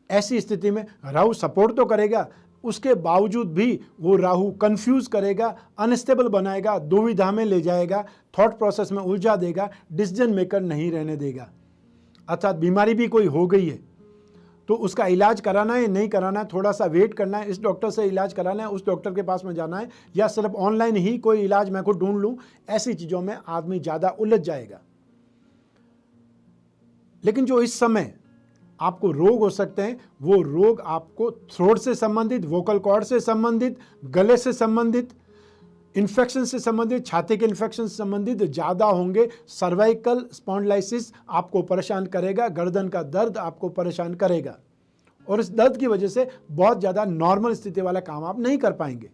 ऐसी स्थिति में राहु सपोर्ट तो करेगा, उसके बावजूद भी वो राहु कंफ्यूज करेगा, अनस्टेबल बनाएगा, दुविधा में ले जाएगा, थॉट प्रोसेस में उलझा देगा, डिसीजन मेकर नहीं रहने देगा। अर्थात बीमारी भी कोई हो गई है तो उसका इलाज कराना है, नहीं कराना है, थोड़ा सा वेट करना है, इस डॉक्टर से इलाज कराना है, उस डॉक्टर के पास में जाना है, या सिर्फ ऑनलाइन ही कोई इलाज मैं को ढूंढ लूं, ऐसी चीज़ों में आदमी ज़्यादा उलझ जाएगा। लेकिन जो इस समय आपको रोग हो सकते हैं, वो रोग आपको थ्रोट से संबंधित, वोकल कॉर्ड से संबंधित, गले से संबंधित, इन्फेक्शन से संबंधित, छाती के इन्फेक्शन से संबंधित ज़्यादा होंगे। सर्वाइकल स्पॉन्डिलाइसिस आपको परेशान करेगा, गर्दन का दर्द आपको परेशान करेगा, और इस दर्द की वजह से बहुत ज़्यादा नॉर्मल स्थिति वाला काम आप नहीं कर पाएंगे।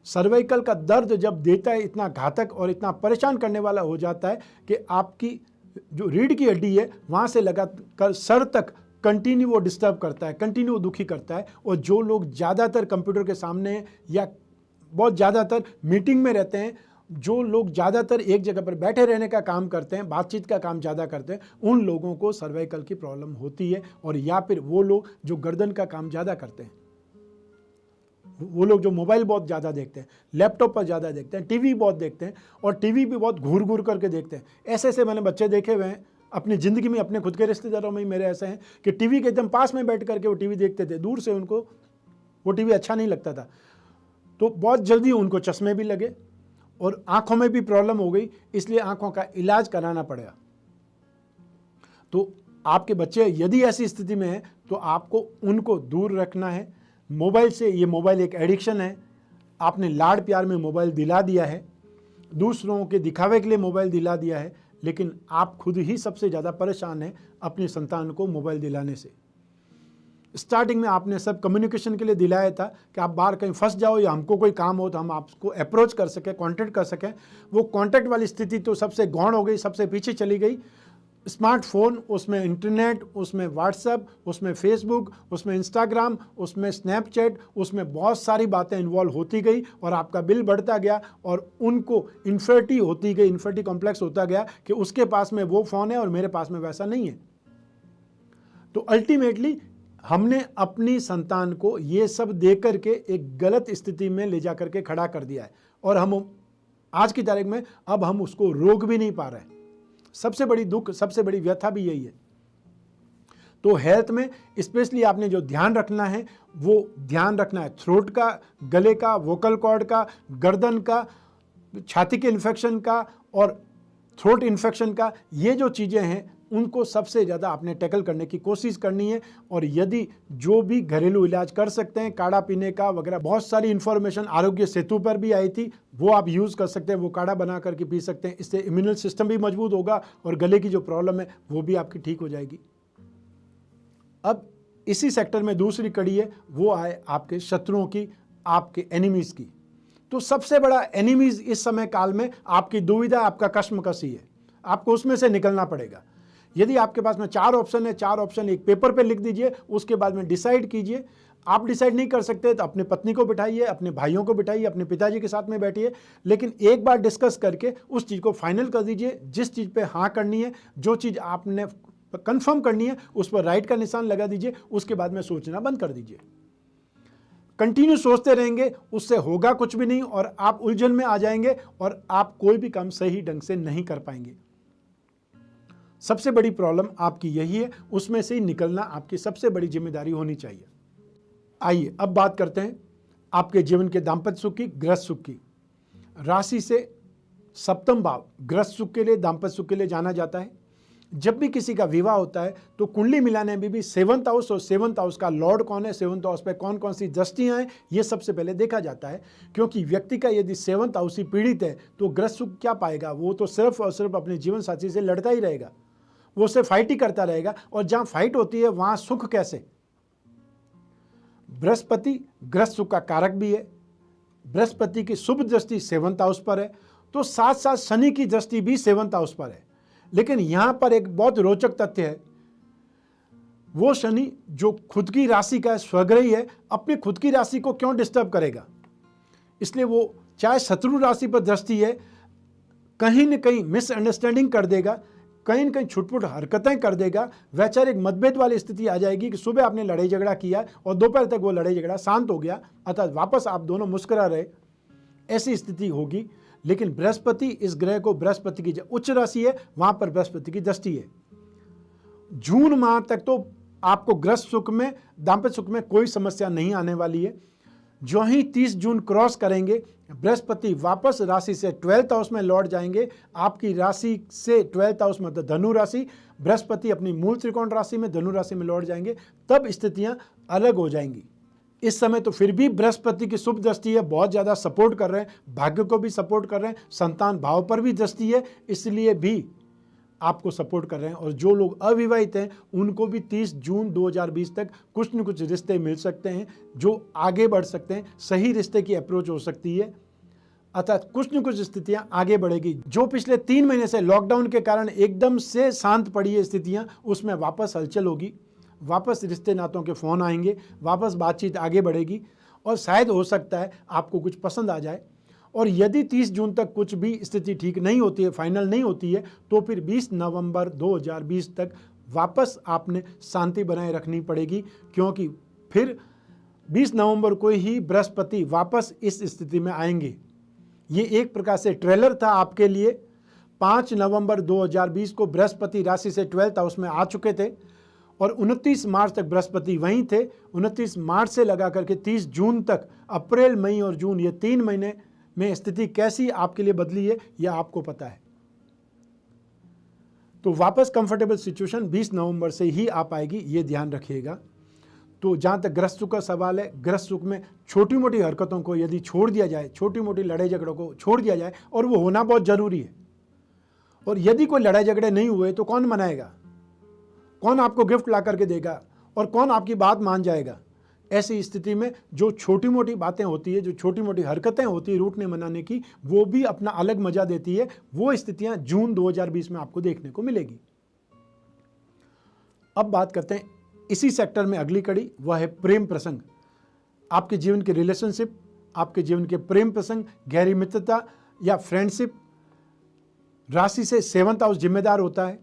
सर्वाइकल का दर्द जब देता है, इतना घातक और इतना परेशान करने वाला हो जाता है कि आपकी जो रीढ़ की हड्डी है वहाँ से लगाकर सर तक कंटिन्यू वो डिस्टर्ब करता है, कंटिन्यू दुखी करता है। और जो लोग ज़्यादातर कंप्यूटर के सामने या बहुत ज़्यादातर मीटिंग में रहते हैं, जो लोग ज़्यादातर एक जगह पर बैठे रहने का काम करते हैं, बातचीत का काम ज़्यादा करते हैं, उन लोगों को सर्वाइकल की प्रॉब्लम होती है। और या फिर वो लोग जो गर्दन का काम ज़्यादा करते हैं, वो लोग जो मोबाइल बहुत ज़्यादा देखते हैं, लैपटॉप पर ज़्यादा देखते हैं, टीवी बहुत देखते हैं, और टीवी भी बहुत घूर घूर करके देखते हैं। ऐसे ऐसे मैंने बच्चे देखे हुए हैं अपनी ज़िंदगी में, अपने खुद के रिश्तेदारों में ही मेरे ऐसे हैं कि टीवी के एकदम पास में बैठ करके वो टीवी देखते थे, दूर से उनको वो टीवी अच्छा नहीं लगता था, तो बहुत जल्दी उनको चश्मे भी लगे और आंखों में भी प्रॉब्लम हो गई, इसलिए आंखों का इलाज कराना पड़ेगा। तो आपके बच्चे यदि ऐसी स्थिति में है तो आपको उनको दूर रखना है मोबाइल से। ये मोबाइल एक एडिक्शन है, आपने लाड प्यार में मोबाइल दिला दिया है, दूसरों के दिखावे के लिए मोबाइल दिला दिया है, लेकिन आप खुद ही सबसे ज़्यादा परेशान हैं अपनी संतान को मोबाइल दिलाने से। स्टार्टिंग में आपने सब कम्युनिकेशन के लिए दिलाया था कि आप बाहर कहीं फंस जाओ या हमको कोई काम हो तो हम आपको अप्रोच कर सकें, कांटेक्ट कर सकें। वो कांटेक्ट वाली स्थिति तो सबसे गौण हो गई, सबसे पीछे चली गई। स्मार्टफोन, उसमें इंटरनेट, उसमें व्हाट्सएप, उसमें फेसबुक, उसमें इंस्टाग्राम, उसमें स्नैपचैट, उसमें बहुत सारी बातें इन्वॉल्व होती गई और आपका बिल बढ़ता गया और उनको इन्फिनिटी होती गई, इन्फिनिटी कॉम्प्लेक्स होता गया कि उसके पास में वो फ़ोन है और मेरे पास में वैसा नहीं है। तो अल्टीमेटली हमने अपनी संतान को ये सब दे करके एक गलत स्थिति में ले जा करके खड़ा कर दिया है, और हम आज की तारीख में अब हम उसको रोक भी नहीं पा रहे हैं। सबसे बड़ी दुख, सबसे बड़ी व्यथा भी यही है। तो हेल्थ में स्पेशली आपने जो ध्यान रखना है वो ध्यान रखना है थ्रोट का, गले का, वोकल कॉर्ड का, गर्दन का, छाती के इन्फेक्शन का और थ्रोट इन्फेक्शन का। ये जो चीज़ें हैं उनको सबसे ज़्यादा आपने टैकल करने की कोशिश करनी है। और यदि जो भी घरेलू इलाज कर सकते हैं, काढ़ा पीने का वगैरह, बहुत सारी इन्फॉर्मेशन आरोग्य सेतु पर भी आई थी, वो आप यूज़ कर सकते हैं, वो काढ़ा बना करके पी सकते हैं। इससे इम्यूनल सिस्टम भी मजबूत होगा और गले की जो प्रॉब्लम है वो भी आपकी ठीक हो जाएगी। अब इसी सेक्टर में दूसरी कड़ी है, वो आए आपके शत्रुओं की, आपके एनिमीज़ की। तो सबसे बड़ा एनिमीज़ इस समय काल में आपकी दुविधा, आपका कश्मकशी है, आपको उसमें से निकलना पड़ेगा। यदि आपके पास में 4 ऑप्शन है, 4 ऑप्शन एक पेपर पे लिख दीजिए, उसके बाद में डिसाइड कीजिए। आप डिसाइड नहीं कर सकते तो अपने पत्नी को बिठाइए, अपने भाइयों को बिठाइए, अपने पिताजी के साथ में बैठिए, लेकिन एक बार डिस्कस करके उस चीज़ को फाइनल कर दीजिए। जिस चीज़ पे हाँ करनी है, जो चीज़ आपने कंफर्म करनी है, उस पर राइट का निशान लगा दीजिए। उसके बाद में सोचना बंद कर दीजिए। कंटिन्यू सोचते रहेंगे, उससे होगा कुछ भी नहीं और आप उलझन में आ जाएंगे और आप कोई भी काम सही ढंग से नहीं कर पाएंगे। सबसे बड़ी प्रॉब्लम आपकी यही है, उसमें से ही निकलना आपकी सबसे बड़ी जिम्मेदारी होनी चाहिए। आइए अब बात करते हैं आपके जीवन के दाम्पत्य सुख की, गृहस्थ सुख की। राशि से 7वां भाव गृहस्थ सुख के लिए, दाम्पत्य सुख के लिए जाना जाता है। जब भी किसी का विवाह होता है तो कुंडली मिलाने में भी 7th हाउस और 7th हाउस का लॉर्ड कौन है, 7th हाउस पे कौन कौन सी दृष्टियां हैं, ये सबसे पहले देखा जाता है। क्योंकि व्यक्ति का यदि 7th हाउस ही पीड़ित है तो ग्रस्त सुख क्या पाएगा, वो तो सिर्फ और सिर्फ अपने जीवन साथी से लड़ता ही रहेगा, वो उससे फाइट ही करता रहेगा। और जहां फाइट होती है वहां सुख कैसे। बृहस्पति ग्रस्त सुख का कारक भी है, बृहस्पति की शुभ दृष्टि 7th हाउस पर है, तो साथ साथ शनि की दृष्टि भी 7th हाउस पर है। लेकिन यहां पर एक बहुत रोचक तथ्य है, वो शनि जो खुद की राशि का स्वग्रही है, अपनी खुद की राशि को क्यों डिस्टर्ब करेगा। इसलिए वो चाहे शत्रु राशि पर दृष्टि है, कहीं न कहीं मिसअंडरस्टैंडिंग कर देगा, कहीं न कहीं छुटपुट हरकतें कर देगा, वैचारिक मतभेद वाली स्थिति आ जाएगी कि सुबह आपने लड़ाई झगड़ा किया और दोपहर तक वो लड़ाई झगड़ा शांत हो गया, अर्थात वापस आप दोनों मुस्कुरा रहे, ऐसी स्थिति होगी। लेकिन बृहस्पति, इस ग्रह को बृहस्पति की उच्च राशि है, वहां पर बृहस्पति की दृष्टि है। जून माह तक तो आपको ग्रस्त सुख में, दाम्पत्य सुख में कोई समस्या नहीं आने वाली है। जो ही 30 जून क्रॉस करेंगे, बृहस्पति वापस राशि से 12th हाउस में लौट जाएंगे। आपकी राशि से 12th हाउस मतलब धनु राशि, बृहस्पति अपनी मूल त्रिकोण राशि में धनु राशि में लौट जाएंगे, तब स्थितियां अलग हो जाएंगी। इस समय तो फिर भी बृहस्पति की शुभ दृष्टि है, बहुत ज़्यादा सपोर्ट कर रहे हैं, भाग्य को भी सपोर्ट कर रहे हैं, संतान भाव पर भी दृष्टि है, इसलिए भी आपको सपोर्ट कर रहे हैं। और जो लोग अविवाहित हैं उनको भी 30 जून 2020 तक कुछ न कुछ रिश्ते मिल सकते हैं जो आगे बढ़ सकते हैं, सही रिश्ते की अप्रोच हो सकती है, अर्थात कुछ न कुछ स्थितियां आगे बढ़ेगी। जो पिछले 3 महीने से लॉकडाउन के कारण एकदम से शांत पड़ी है स्थितियां, उसमें वापस हलचल होगी, वापस रिश्ते नातों के फ़ोन आएंगे, वापस बातचीत आगे बढ़ेगी और शायद हो सकता है आपको कुछ पसंद आ जाए। और यदि 30 जून तक कुछ भी स्थिति ठीक नहीं होती है, फाइनल नहीं होती है, तो फिर 20 नवंबर 2020 तक वापस आपने शांति बनाए रखनी पड़ेगी। क्योंकि फिर 20 नवंबर को ही बृहस्पति वापस इस स्थिति में आएंगे। ये एक प्रकार से ट्रेलर था आपके लिए। 5 नवंबर 2020 को बृहस्पति राशि से 12th हाउस में आ चुके थे और 29 मार्च तक बृहस्पति वहीं थे। 29 मार्च से लगा करके 30 जून तक, अप्रैल, मई और जून, ये 3 महीने में स्थिति कैसी आपके लिए बदली है यह आपको पता है। तो वापस कंफर्टेबल सिचुएशन 20 नवंबर से ही आ पाएगी, ये ध्यान रखिएगा। तो जहां तक ग्रस्त सुख का सवाल है, ग्रस्त सुख में छोटी मोटी हरकतों को यदि छोड़ दिया जाए, छोटी मोटी लड़ाई झगड़ों को छोड़ दिया जाए, और वो होना बहुत जरूरी है। और यदि कोई लड़ाई झगड़े नहीं हुए तो कौन मनाएगा, कौन आपको गिफ्ट ला करके देगा और कौन आपकी बात मान जाएगा। ऐसी स्थिति में जो छोटी मोटी बातें होती है, जो छोटी मोटी हरकतें होती है रूठने मनाने की, वो भी अपना अलग मजा देती है। वो स्थितियां जून 2020 में आपको देखने को मिलेगी। अब बात करते हैं इसी सेक्टर में अगली कड़ी, वह है प्रेम प्रसंग। आपके जीवन के रिलेशनशिप, आपके जीवन के प्रेम प्रसंग, गहरी मित्रता या फ्रेंडशिप। राशि से 7th हाउस जिम्मेदार होता है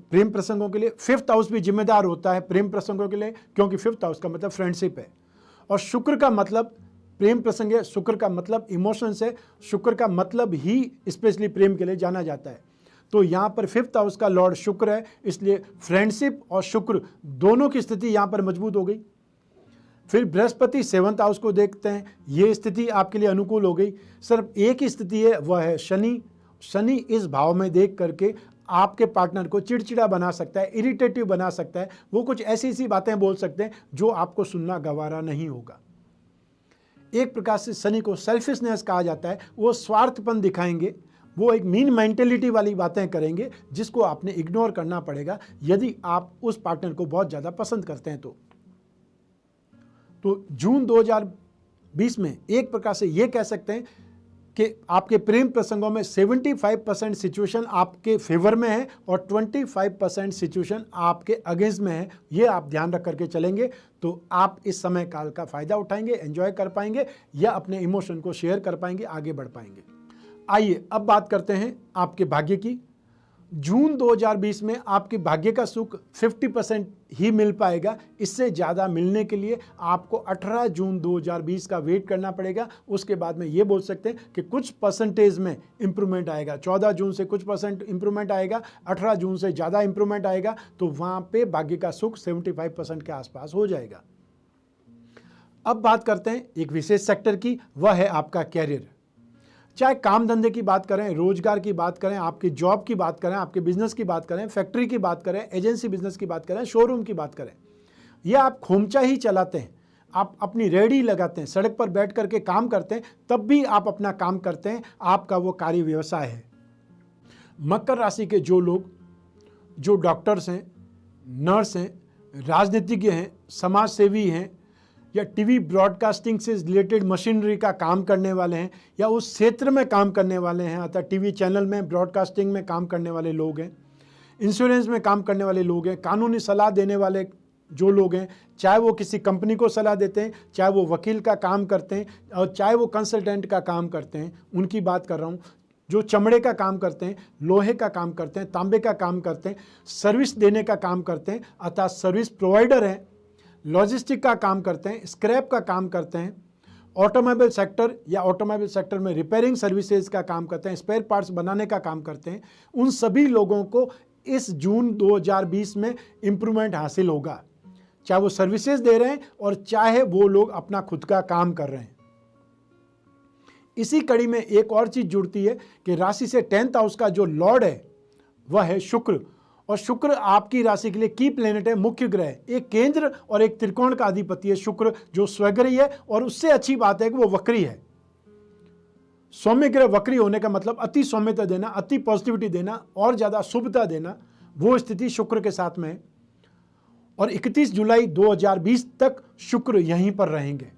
प्रेम प्रसंगों के लिए। 5th हाउस भी जिम्मेदार होता है प्रेम प्रसंगों के लिए, क्योंकि 5th हाउस का मतलब फ्रेंडशिप है और शुक्र का मतलब प्रेम प्रसंग है, शुक्र का मतलब इमोशंस है, शुक्र का मतलब ही स्पेशली प्रेम के लिए जाना जाता है। तो यहाँ पर 5th हाउस का लॉर्ड शुक्र है, इसलिए फ्रेंडशिप और शुक्र दोनों की स्थिति यहाँ पर मजबूत हो गई। फिर बृहस्पति 7th हाउस को देखते हैं, ये स्थिति आपके लिए अनुकूल हो गई। सिर्फ एक ही स्थिति है, वह है शनि। शनि इस भाव में देख करके आपके पार्टनर को चिड़चिड़ा बना सकता है, इरिटेटिव बना सकता है। वो कुछ ऐसी बातें बोल सकते हैं जो आपको सुनना गवारा नहीं होगा। एक प्रकार से शनि को सेल्फिशनेस कहा जाता है। वो स्वार्थपन दिखाएंगे, वो एक मीन मेंटेलिटी वाली बातें करेंगे जिसको आपने इग्नोर करना पड़ेगा यदि आप उस पार्टनर को बहुत ज़्यादा पसंद करते हैं। तो जून 2020 में एक प्रकार से ये कह सकते हैं कि आपके प्रेम प्रसंगों में 75% सिचुएशन आपके फेवर में है और 25% सिचुएशन आपके अगेंस्ट में है। ये आप ध्यान रख करके चलेंगे तो आप इस समय काल का फ़ायदा उठाएंगे, एंजॉय कर पाएंगे या अपने इमोशन को शेयर कर पाएंगे, आगे बढ़ पाएंगे। आइए अब बात करते हैं आपके भाग्य की। जून 2020 में आपके भाग्य का सुख 50% ही मिल पाएगा। इससे ज़्यादा मिलने के लिए आपको 18 जून 2020 का वेट करना पड़ेगा। उसके बाद में ये बोल सकते हैं कि कुछ परसेंटेज में इंप्रूवमेंट आएगा। 14 जून से कुछ % इंप्रूवमेंट आएगा, 18 जून से ज़्यादा इंप्रूवमेंट आएगा, तो वहाँ पे भाग्य का सुख 75% के आसपास हो जाएगा। अब बात करते हैं एक विशेष सेक्टर की, वह है आपका कैरियर। चाहे काम धंधे की बात करें, रोजगार की बात करें, आपकी जॉब की बात करें, आपके बिजनेस की बात करें, फैक्ट्री की बात करें, एजेंसी बिजनेस की बात करें, शोरूम की बात करें, या आप खोमचा ही चलाते हैं, आप अपनी रेहड़ी लगाते हैं, सड़क पर बैठ करके काम करते हैं, तब भी आप अपना काम करते हैं, आपका वो कार्य व्यवसाय है। मकर राशि के जो लोग, जो डॉक्टर्स हैं, नर्स हैं, राजनीतिज्ञ हैं, समाज सेवी हैं, या टीवी ब्रॉडकास्टिंग से रिलेटेड मशीनरी का काम करने वाले हैं, या उस क्षेत्र में काम करने वाले हैं, अर्थात टीवी चैनल में, ब्रॉडकास्टिंग में काम करने वाले लोग हैं, इंश्योरेंस में काम करने वाले लोग हैं, कानूनी सलाह देने वाले जो लोग हैं, चाहे वो किसी कंपनी को सलाह देते हैं, चाहे वो वकील का काम करते हैं, और चाहे वो कंसल्टेंट का काम करते हैं, उनकी बात कर रहा हूँ। जो चमड़े का काम करते हैं, लोहे का काम करते हैं, तांबे का काम करते हैं, सर्विस देने का काम करते हैं, अर्थात सर्विस प्रोवाइडर हैं, लॉजिस्टिक का काम करते हैं, स्क्रैप का काम करते हैं, ऑटोमोबाइल सेक्टर या ऑटोमोबाइल सेक्टर में रिपेयरिंग सर्विसेज का काम करते हैं, स्पेयर पार्ट्स बनाने का काम करते हैं, उन सभी लोगों को इस जून 2020 में इम्प्रूवमेंट हासिल होगा, चाहे वो सर्विसेज दे रहे हैं और चाहे वो लोग अपना खुद का काम कर रहे हैं। इसी कड़ी में एक और चीज जुड़ती है कि राशि से 10th हाउस का जो लॉर्ड है वह है शुक्र, और शुक्र आपकी राशि के लिए की प्लेनेट है, मुख्य ग्रह, एक केंद्र और एक त्रिकोण का अधिपति है शुक्र, जो स्वग्रही है, और उससे अच्छी बात है कि वो वक्री है। सौम्य ग्रह वक्री होने का मतलब अति सौम्यता देना, अति पॉजिटिविटी देना, और ज्यादा शुभता देना, वो स्थिति शुक्र के साथ में है। और 31 जुलाई 2020 तक शुक्र यहीं पर रहेंगे।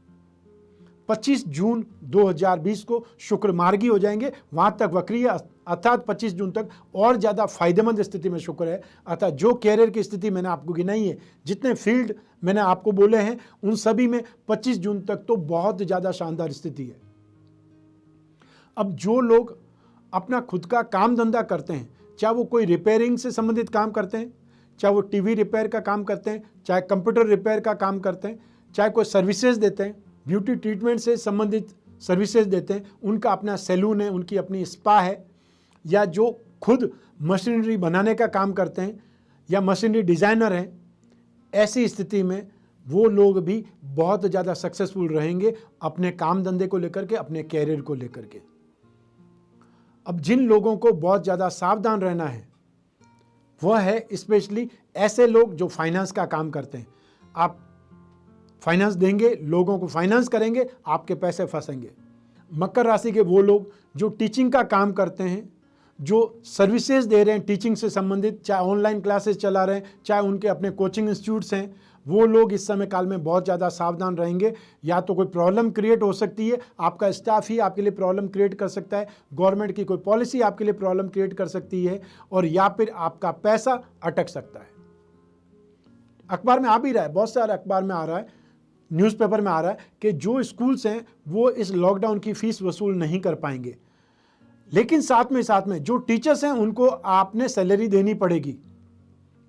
25 जून 2020 को शुक्र मार्गी हो जाएंगे, वहां तक वक्री है, अर्थात 25 जून तक और ज़्यादा फायदेमंद स्थिति में शुक्र है। अर्थात जो कैरियर की स्थिति मैंने आपको गिनाई है, जितने फील्ड मैंने आपको बोले हैं, उन सभी में 25 जून तक तो बहुत ज़्यादा शानदार स्थिति है। अब जो लोग अपना खुद का काम धंधा करते हैं, चाहे वो कोई रिपेयरिंग से संबंधित काम करते हैं, चाहे वो टीवी रिपेयर का काम करते हैं, चाहे कंप्यूटर रिपेयर का काम करते हैं, चाहे कोई सर्विसेज देते हैं, ब्यूटी ट्रीटमेंट से संबंधित सर्विसेज देते हैं, उनका अपना सैलून है, उनकी अपनी स्पा है, या जो खुद मशीनरी बनाने का काम करते हैं या मशीनरी डिज़ाइनर हैं, ऐसी स्थिति में वो लोग भी बहुत ज़्यादा सक्सेसफुल रहेंगे अपने काम धंधे को लेकर के, अपने कैरियर को लेकर के। अब जिन लोगों को बहुत ज़्यादा सावधान रहना है वह है स्पेशली ऐसे लोग जो फाइनेंस का काम करते हैं। आप फाइनेंस देंगे, लोगों को फाइनेंस करेंगे, आपके पैसे फंसेंगे। मकर राशि के वो लोग जो टीचिंग का काम करते हैं, जो सर्विसेज दे रहे हैं टीचिंग से संबंधित, चाहे ऑनलाइन क्लासेस चला रहे हैं, चाहे उनके अपने कोचिंग इंस्टीट्यूट्स हैं, वो लोग इस समय काल में बहुत ज़्यादा सावधान रहेंगे। या तो कोई प्रॉब्लम क्रिएट हो सकती है, आपका स्टाफ ही आपके लिए प्रॉब्लम क्रिएट कर सकता है, गवर्नमेंट की कोई पॉलिसी आपके लिए प्रॉब्लम क्रिएट कर सकती है, और या फिर आपका पैसा अटक सकता है। अखबार में आ भी रहा है, बहुत सारे अखबार में आ रहा है, न्यूज़पेपर में आ रहा है कि जो स्कूल्स हैं वो इस लॉकडाउन की फीस वसूल नहीं कर पाएंगे, लेकिन साथ में जो टीचर्स हैं उनको आपने सैलरी देनी पड़ेगी,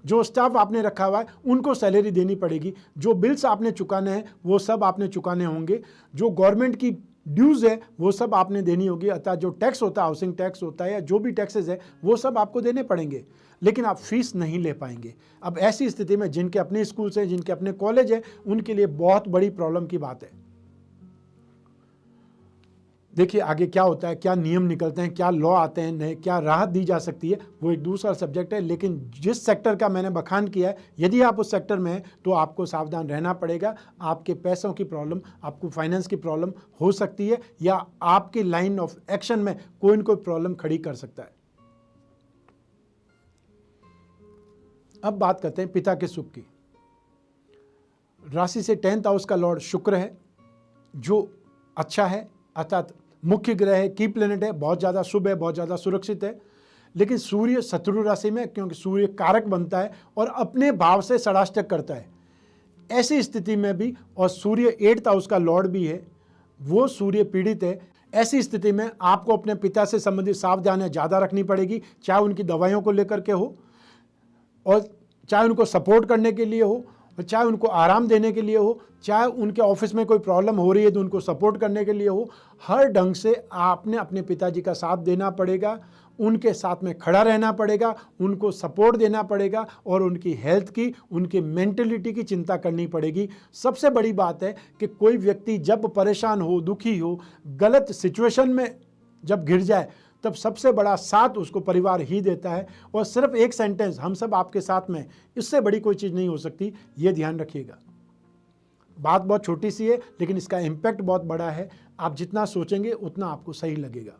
जो स्टाफ आपने रखा हुआ है उनको सैलरी देनी पड़ेगी, जो बिल्स आपने चुकाने हैं वो सब आपने चुकाने होंगे, जो गवर्नमेंट की ड्यूज़ है वो सब आपने देनी होगी, अर्थात जो टैक्स होता है, हाउसिंग टैक्स होता है या जो भी टैक्सेस है वो सब आपको देने पड़ेंगे, लेकिन आप फीस नहीं ले पाएंगे। अब ऐसी स्थिति में जिनके अपने स्कूल्स हैं, जिनके अपने कॉलेज हैं, उनके लिए बहुत बड़ी प्रॉब्लम की बात है। देखिए आगे क्या होता है, क्या नियम निकलते हैं, क्या लॉ आते हैं नए, क्या राहत दी जा सकती है, वो एक दूसरा सब्जेक्ट है। लेकिन जिस सेक्टर का मैंने बखान किया है, यदि आप उस सेक्टर में हैं तो आपको सावधान रहना पड़ेगा। आपके पैसों की प्रॉब्लम, आपको फाइनेंस की प्रॉब्लम हो सकती है, या आपकी लाइन ऑफ एक्शन में कोई न कोई प्रॉब्लम खड़ी कर सकता है। अब बात करते हैं पिता के सुख की। राशि से 10th हाउस का लॉर्ड शुक्र है, जो अच्छा है, अर्थात मुख्य ग्रह है, की प्लेनेट है, बहुत ज़्यादा शुभ है, बहुत ज़्यादा सुरक्षित है। लेकिन सूर्य शत्रु राशि में, क्योंकि सूर्य कारक बनता है और अपने भाव से षडाष्टक करता है, ऐसी स्थिति में भी, और सूर्य 8th हाउस का लॉर्ड भी है, वो सूर्य पीड़ित है। ऐसी स्थिति में आपको अपने पिता से संबंधित सावधानियां ज़्यादा रखनी पड़ेगी, चाहे उनकी दवाइयों को लेकर के हो, और चाहे उनको सपोर्ट करने के लिए हो, चाहे उनको आराम देने के लिए हो, चाहे उनके ऑफिस में कोई प्रॉब्लम हो रही है तो उनको सपोर्ट करने के लिए हो। हर ढंग से आपने अपने पिताजी का साथ देना पड़ेगा, उनके साथ में खड़ा रहना पड़ेगा, उनको सपोर्ट देना पड़ेगा, और उनकी हेल्थ की, उनकी मेंटलिटी की चिंता करनी पड़ेगी। सबसे बड़ी बात है कि कोई व्यक्ति जब परेशान हो, दुखी हो, गलत सिचुएशन में जब गिर जाए तब सबसे बड़ा साथ उसको परिवार ही देता है। और सिर्फ एक सेंटेंस, हम सब आपके साथ में, इससे बड़ी कोई चीज़ नहीं हो सकती, ये ध्यान रखिएगा। बात बहुत छोटी सी है लेकिन इसका इम्पैक्ट बहुत बड़ा है। आप जितना सोचेंगे उतना आपको सही लगेगा।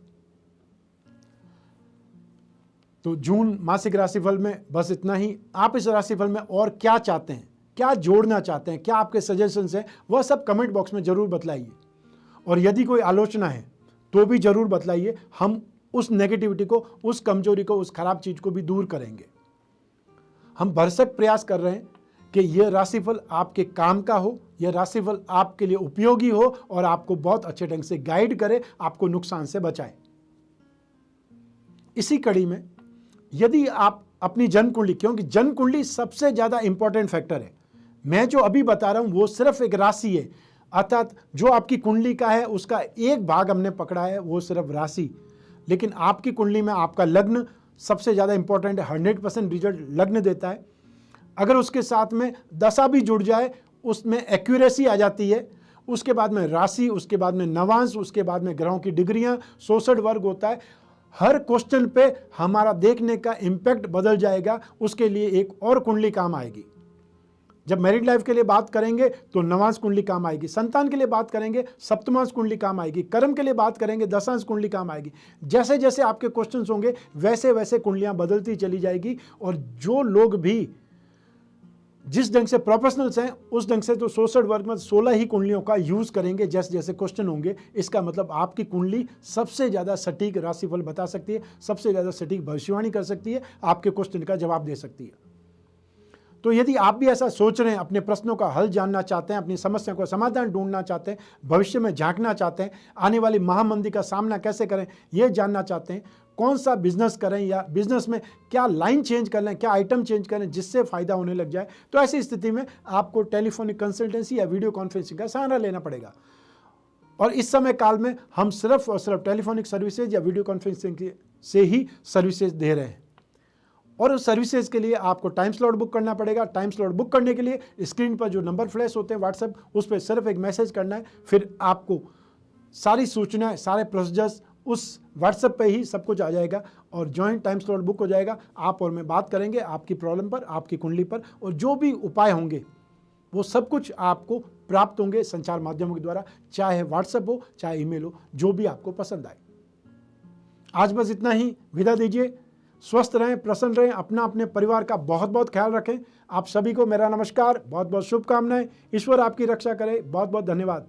तो जून मासिक राशिफल में बस इतना ही। आप इस राशिफल में और क्या चाहते हैं, क्या जोड़ना चाहते हैं, क्या आपके सजेशंस हैं, वह सब कमेंट बॉक्स में ज़रूर बतलाइए। और यदि कोई आलोचना है तो भी ज़रूर बतलाइए। हम उस नेगेटिविटी को, उस कमजोरी को, उस खराब चीज़ को भी दूर करेंगे। हम भरसक प्रयास कर रहे हैं कि यह राशिफल आपके काम का हो, यह राशिफल आपके लिए उपयोगी हो और आपको बहुत अच्छे ढंग से गाइड करे, आपको नुकसान से बचाए। इसी कड़ी में यदि आप अपनी जन्म कुंडली, क्योंकि जन्म कुंडली सबसे ज़्यादा इंपॉर्टेंट फैक्टर है, मैं जो अभी बता रहा हूं वो सिर्फ एक राशि है, अर्थात जो आपकी कुंडली का है उसका एक भाग हमने पकड़ा है, वो सिर्फ राशि। लेकिन आपकी कुंडली में आपका लग्न सबसे ज़्यादा इंपॉर्टेंट है, 100% रिजल्ट लग्न देता है। अगर उसके साथ में दशा भी जुड़ जाए उसमें एक्यूरेसी आ जाती है। उसके बाद में राशि, उसके बाद में नवांश, उसके बाद में ग्रहों की डिग्रियां, 66 वर्ग होता है। हर क्वेश्चन पे हमारा देखने का इम्पैक्ट बदल जाएगा। उसके लिए एक और कुंडली काम आएगी। जब मैरिड लाइफ के लिए बात करेंगे तो नवांश कुंडली काम आएगी, संतान के लिए बात करेंगे सप्तमांश कुंडली काम आएगी, कर्म के लिए बात करेंगे दशांश कुंडली काम आएगी। जैसे जैसे आपके क्वेश्चंस होंगे वैसे वैसे कुंडलियां बदलती चली जाएगी। और जो लोग भी जिस ढंग से प्रोफेशनल्स हैं उस ढंग से तो 66 वर्ग में 16 ही कुंडलियों का यूज करेंगे जैसे जैसे क्वेश्चन होंगे। इसका मतलब आपकी कुंडली सबसे ज़्यादा सटीक राशिफल बता सकती है, सबसे ज़्यादा सटीक भविष्यवाणी कर सकती है, आपके क्वेश्चन का जवाब दे सकती है। तो यदि आप भी ऐसा सोच रहे हैं, अपने प्रश्नों का हल जानना चाहते हैं, अपनी समस्या का समाधान ढूंढना चाहते हैं, भविष्य में झांकना चाहते हैं, आने वाली महामंदी का सामना कैसे करें ये जानना चाहते हैं, कौन सा बिजनेस करें या बिजनेस में क्या लाइन चेंज कर लें, क्या आइटम चेंज करें जिससे फायदा होने लग जाए, तो ऐसी स्थिति में आपको टेलीफोनिक कंसल्टेंसी या वीडियो कॉन्फ्रेंसिंग का सहारा लेना पड़ेगा। और इस समय काल में हम सिर्फ और सिर्फ टेलीफोनिक सर्विसेज या वीडियो कॉन्फ्रेंसिंग से ही सर्विसेज दे रहे हैं। और उस सर्विसेज के लिए आपको टाइम स्लॉट बुक करना पड़ेगा। टाइम स्लॉट बुक करने के लिए स्क्रीन पर जो नंबर फ्लैश होते हैं व्हाट्सएप, उस पर सिर्फ एक मैसेज करना है, फिर आपको सारी सूचनाएं, सारे प्रोसीजर्स उस व्हाट्सएप पे ही सब कुछ आ जाएगा और जॉइंट टाइम स्लॉट बुक हो जाएगा। आप और मैं बात करेंगे आपकी प्रॉब्लम पर, आपकी कुंडली पर, और जो भी उपाय होंगे वो सब कुछ आपको प्राप्त होंगे संचार माध्यमों के द्वारा, चाहे व्हाट्सएप हो चाहे ईमेल हो, जो भी आपको पसंद आए। आज बस इतना ही, विदा दीजिए। स्वस्थ रहें, प्रसन्न रहें, अपना अपने परिवार का बहुत बहुत ख्याल रखें। आप सभी को मेरा नमस्कार, बहुत बहुत शुभकामनाएं। ईश्वर आपकी रक्षा करे। बहुत बहुत धन्यवाद।